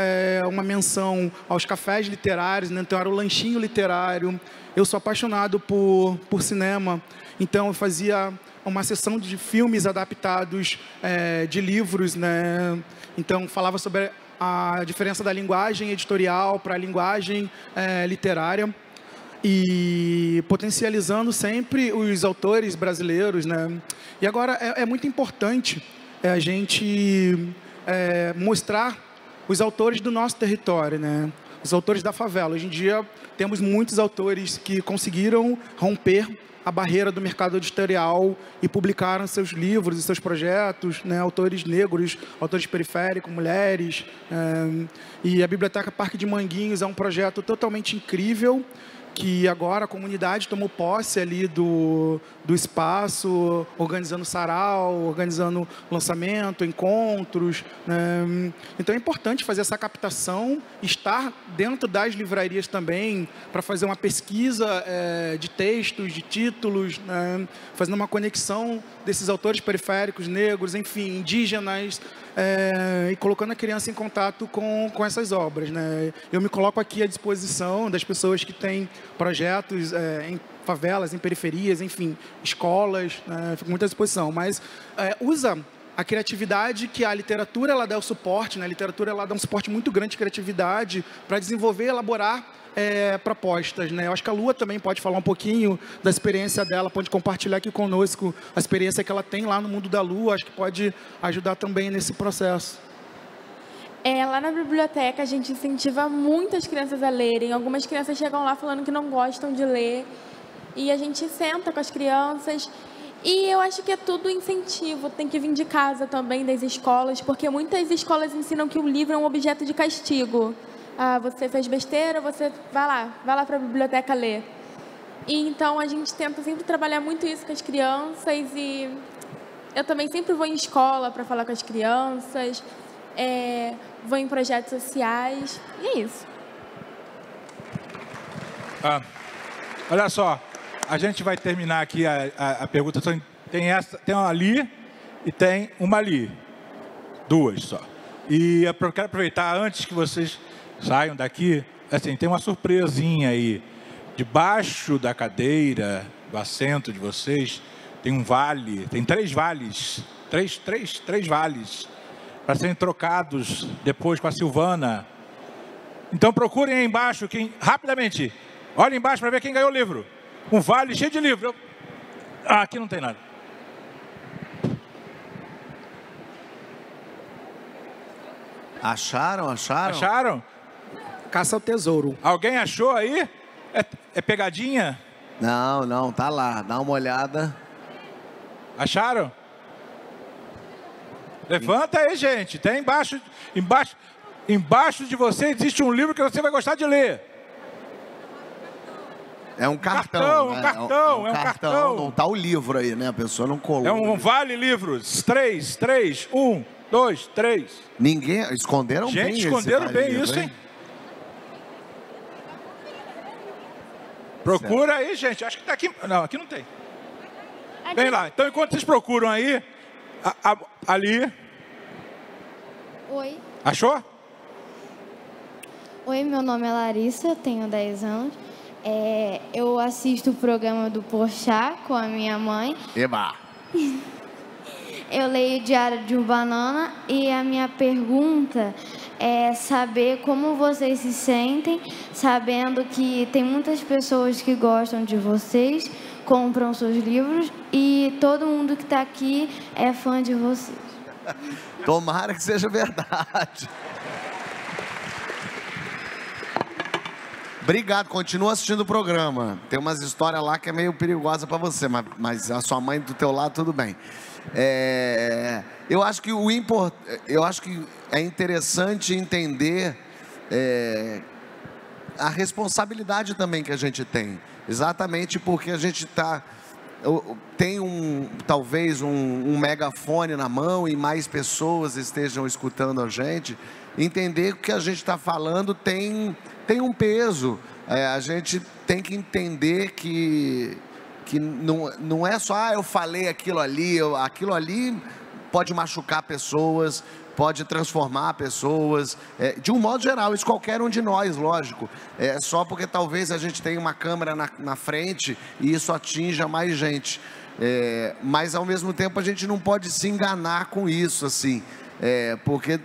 uma menção aos cafés literários, né? Então era o lanchinho literário. Eu sou apaixonado por cinema, então eu fazia uma sessão de filmes adaptados de livros, né? Então falava sobre a diferença da linguagem editorial para a linguagem literária, e potencializando sempre os autores brasileiros, né? E agora é muito importante a gente mostrar os autores do nosso território, né? os autores da favela. Hoje em dia, temos muitos autores que conseguiram romper a barreira do mercado editorial e publicaram seus livros e seus projetos, né? Autores negros, autores periféricos, mulheres. E a Biblioteca Parque de Manguinhos é um projeto totalmente incrível, que agora a comunidade tomou posse ali do espaço, organizando sarau, organizando lançamento, encontros. Então é importante fazer essa captação, estar dentro das livrarias também, para fazer uma pesquisa de textos, de títulos, fazendo uma conexão desses autores periféricos, negros, enfim, indígenas, e colocando a criança em contato com essas obras, né? Eu me coloco aqui à disposição das pessoas que têm projetos em favelas, em periferias, enfim, escolas, fico muito à disposição, mas usa a criatividade que a literatura ela dá o suporte, né? A literatura ela dá um suporte muito grande de criatividade para desenvolver e elaborar propostas, né? Eu acho que a Lua também pode falar um pouquinho da experiência dela, pode compartilhar aqui conosco a experiência que ela tem lá no mundo da Lua, acho que pode ajudar também nesse processo. Lá na biblioteca a gente incentiva muitas crianças a lerem. Algumas crianças chegam lá falando que não gostam de ler. E a gente senta com as crianças. E eu acho que é tudo incentivo. Tem que vir de casa também, das escolas, porque muitas escolas ensinam que o livro é um objeto de castigo. Você fez besteira, você vai lá para a biblioteca ler. E então a gente tenta sempre trabalhar muito isso com as crianças. E eu também sempre vou em escola para falar com as crianças. Vou em projetos sociais, e é isso. Olha só, a gente vai terminar aqui a pergunta. Tem uma ali e tem uma ali. Duas só. E eu quero aproveitar, antes que vocês saiam daqui, assim, tem uma surpresinha aí. Debaixo da cadeira, do assento de vocês, tem um vale, tem 3 vales. Três vales para serem trocados depois com a Silvana. Então procurem aí embaixo, rapidamente, olhem embaixo para ver quem ganhou o livro. Um vale cheio de livro. Aqui não tem nada. Acharam? Acharam? Caça ao tesouro. Alguém achou aí? É pegadinha? Não, tá lá, dá uma olhada. Acharam? Levanta aí, gente. Tem embaixo de você existe um livro que você vai gostar de ler. É um cartão. Um cartão. Não tá o livro aí, né? A pessoa não colou. É um vale livros. 3. 1, 2, 3. Ninguém... Esconderam bem isso. Gente, esconderam bem isso, hein? Procura aí, gente. Acho que tá aqui. Não, aqui não tem. Vem lá. Então, enquanto vocês procuram aí, ali. Oi. Achou? Oi, meu nome é Larissa, tenho 10 anos. Eu assisto o programa do Porchat com a minha mãe. Eba! Eu leio Diário de um Banana e a minha pergunta é saber como vocês se sentem, sabendo que tem muitas pessoas que gostam de vocês, compram seus livros e todo mundo que está aqui é fã de vocês. Tomara que seja verdade. Obrigado, continua assistindo o programa. Tem umas histórias lá que é meio perigosa para você, mas a sua mãe do teu lado, tudo bem. Eu acho que é interessante entender a responsabilidade também que a gente tem. Exatamente porque a gente tem talvez um megafone na mão e mais pessoas estejam escutando a gente. Entender que o que a gente está falando tem um peso. A gente tem que entender que não é só, eu falei aquilo ali pode machucar pessoas, pode transformar pessoas, de um modo geral, isso qualquer um de nós, lógico, só porque talvez a gente tenha uma câmera na frente e isso atinja mais gente, mas ao mesmo tempo a gente não pode se enganar com isso, assim, porque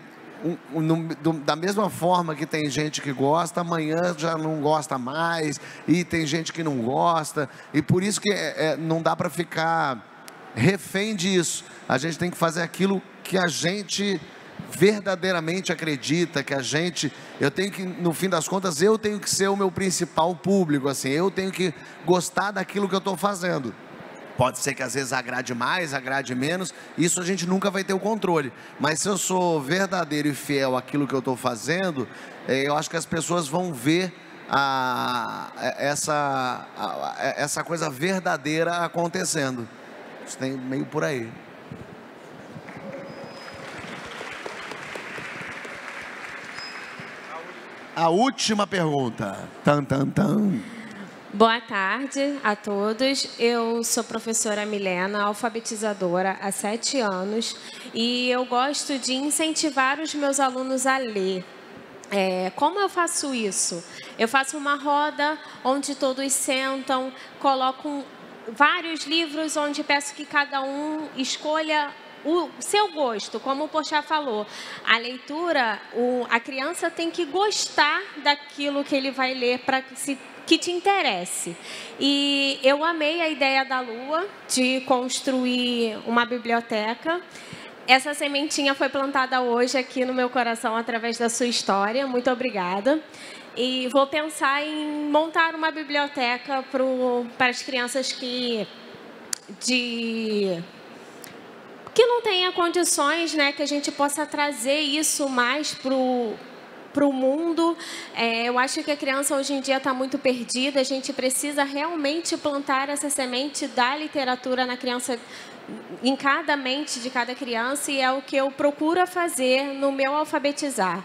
da mesma forma que tem gente que gosta, amanhã já não gosta mais, e tem gente que não gosta, e por isso que não dá para ficar refém disso. A gente tem que fazer aquilo que a gente verdadeiramente acredita que eu tenho que, no fim das contas, eu tenho que ser o meu principal público, assim, eu tenho que gostar daquilo que eu estou fazendo. Pode ser que às vezes agrade mais, agrade menos, isso a gente nunca vai ter o controle. Mas se eu sou verdadeiro e fiel àquilo que eu estou fazendo, eu acho que as pessoas vão ver essa coisa verdadeira acontecendo. Isso tem meio por aí. A última pergunta. Tan, tan, tan. Boa tarde a todos. Eu sou professora Milena, alfabetizadora há 7 anos e eu gosto de incentivar os meus alunos a ler. Como eu faço isso? Eu faço uma roda onde todos sentam, coloco vários livros onde peço que cada um escolha o seu gosto, como o Porchat falou. A leitura, a criança tem que gostar daquilo que ele vai ler para que te interesse. E eu amei a ideia da Lua de construir uma biblioteca. Essa sementinha foi plantada hoje aqui no meu coração através da sua história. Muito obrigada. E vou pensar em montar uma biblioteca para as crianças que não tenha condições, né, que a gente possa trazer isso mais para o mundo. Eu acho que a criança hoje em dia está muito perdida. A gente precisa realmente plantar essa semente da literatura na criança, em cada mente de cada criança, e é o que eu procuro fazer no meu alfabetizar.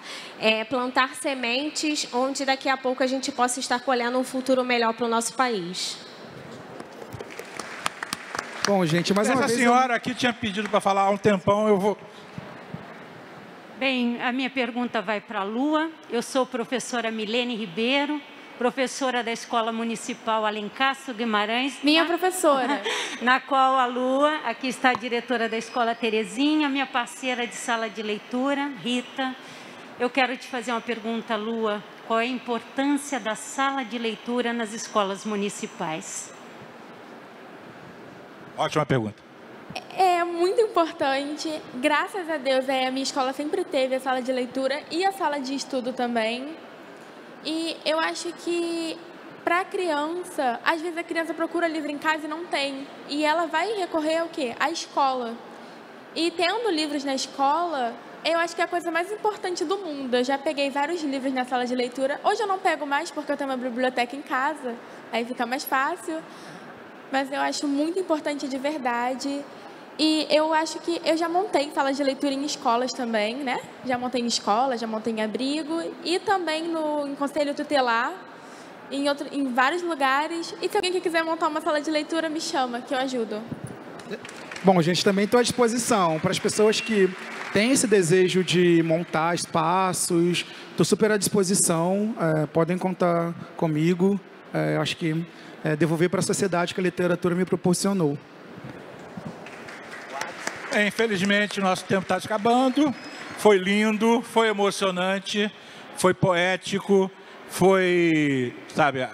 Plantar sementes onde daqui a pouco a gente possa estar colhendo um futuro melhor para o nosso país. Bom, gente, mais uma vez... Essa senhora aqui tinha pedido para falar há um tempão, eu vou... Bem, a minha pergunta vai para a Lua. Eu sou professora Milene Ribeiro, professora da Escola Municipal Alencastro Guimarães. Minha professora. Na qual a Lua, aqui está a diretora da Escola Terezinha, minha parceira de sala de leitura, Rita. Eu quero te fazer uma pergunta, Lua. Qual é a importância da sala de leitura nas escolas municipais? Ótima pergunta. É muito importante. Graças a Deus, a minha escola sempre teve a sala de leitura e a sala de estudo também. E eu acho que para a criança, às vezes a criança procura livro em casa e não tem. E ela vai recorrer ao quê? À escola. E tendo livros na escola, eu acho que é a coisa mais importante do mundo. Eu já peguei vários livros na sala de leitura. Hoje eu não pego mais porque eu tenho uma biblioteca em casa. Aí fica mais fácil. Mas eu acho muito importante de verdade. E eu acho que eu já montei sala de leitura em escolas também, né? Já montei em escola, já montei em abrigo e também em conselho tutelar, em vários lugares. E se alguém que quiser montar uma sala de leitura, me chama, que eu ajudo. Bom, gente, também estou à disposição para as pessoas que têm esse desejo de montar espaços. Estou super à disposição, podem contar comigo. Acho que devolver para a sociedade que a literatura me proporcionou. Infelizmente, nosso tempo está acabando. Foi lindo, foi emocionante, foi poético, foi, sabe,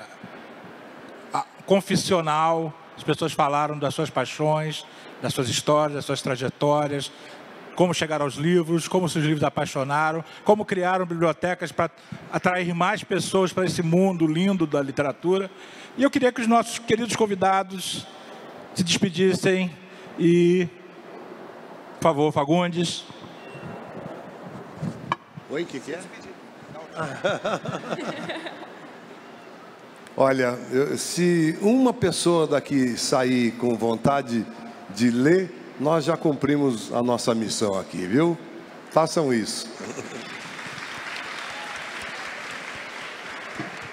confissional. As pessoas falaram das suas paixões, das suas histórias, das suas trajetórias, como chegaram aos livros, como seus livros apaixonaram, como criaram bibliotecas para atrair mais pessoas para esse mundo lindo da literatura. E eu queria que os nossos queridos convidados se despedissem e... Por favor, Fagundes. Oi, o que é? Olha, se uma pessoa daqui sair com vontade de ler, nós já cumprimos a nossa missão aqui, viu? Façam isso.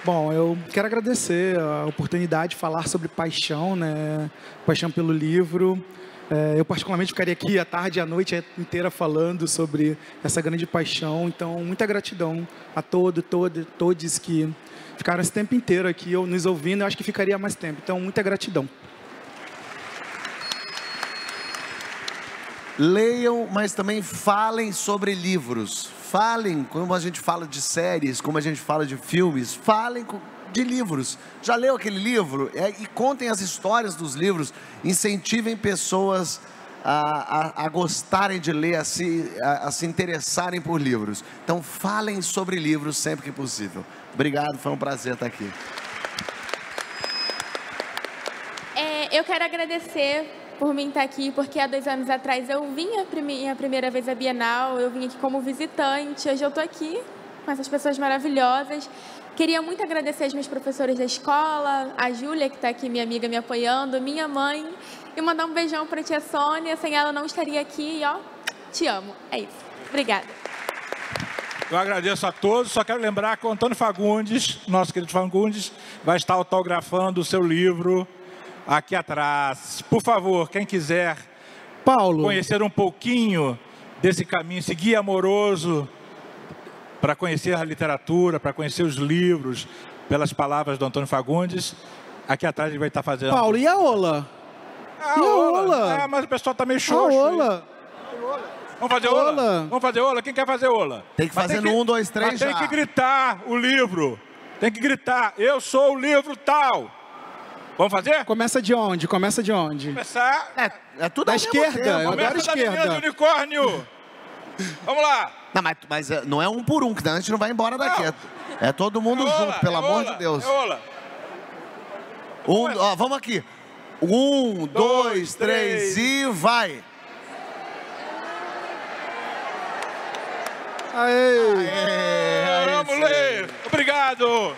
Bom, eu quero agradecer a oportunidade de falar sobre paixão, né? Paixão pelo livro. Eu particularmente ficaria aqui a tarde e a noite inteira falando sobre essa grande paixão. Então, muita gratidão a todos que ficaram esse tempo inteiro aqui nos ouvindo. Eu acho que ficaria mais tempo. Então, muita gratidão. Leiam, mas também falem sobre livros. Falem, como a gente fala de séries, como a gente fala de filmes, falem de livros. Já leu aquele livro? E contem as histórias dos livros. Incentivem pessoas a gostarem de ler, a se interessarem por livros. Então, falem sobre livros sempre que possível. Obrigado, foi um prazer estar aqui. Eu quero agradecer por mim estar aqui, porque há 2 anos atrás eu vim a primeira vez à Bienal, eu vim aqui como visitante, hoje eu estou aqui com essas pessoas maravilhosas. Queria muito agradecer aos meus professores da escola, a Júlia, que está aqui, minha amiga, me apoiando, minha mãe, e mandar um beijão para a tia Sônia, sem ela não estaria aqui, e ó, te amo. É isso. Obrigada. Eu agradeço a todos, só quero lembrar que o Antônio Fagundes, nosso querido Fagundes, vai estar autografando o seu livro aqui atrás. Por favor, quem quiser conhecer um pouquinho desse caminho, esse guia amoroso para conhecer a literatura, para conhecer os livros, pelas palavras do Antônio Fagundes, aqui atrás ele vai estar fazendo. Paulo, e a Ola? A Ola? Mas o pessoal tá meio xoxo. A Ola? Vamos fazer Ola? Vamos fazer Ola? Quem quer fazer Ola? Tem que fazer no 1, 2, 3 já. Tem que gritar o livro. Tem que gritar, eu sou o livro tal. Vamos fazer? Começa de onde? Começa de onde? Começar... É tudo da esquerda. Eu adoro Começa da esquerda. menina do unicórnio. Vamos lá. Não, mas não é um por um, que a gente não vai embora daqui. É todo mundo junto, pelo amor de Deus. Vamos aqui. 1, 2, 3 e vai. Vamos ler. Obrigado.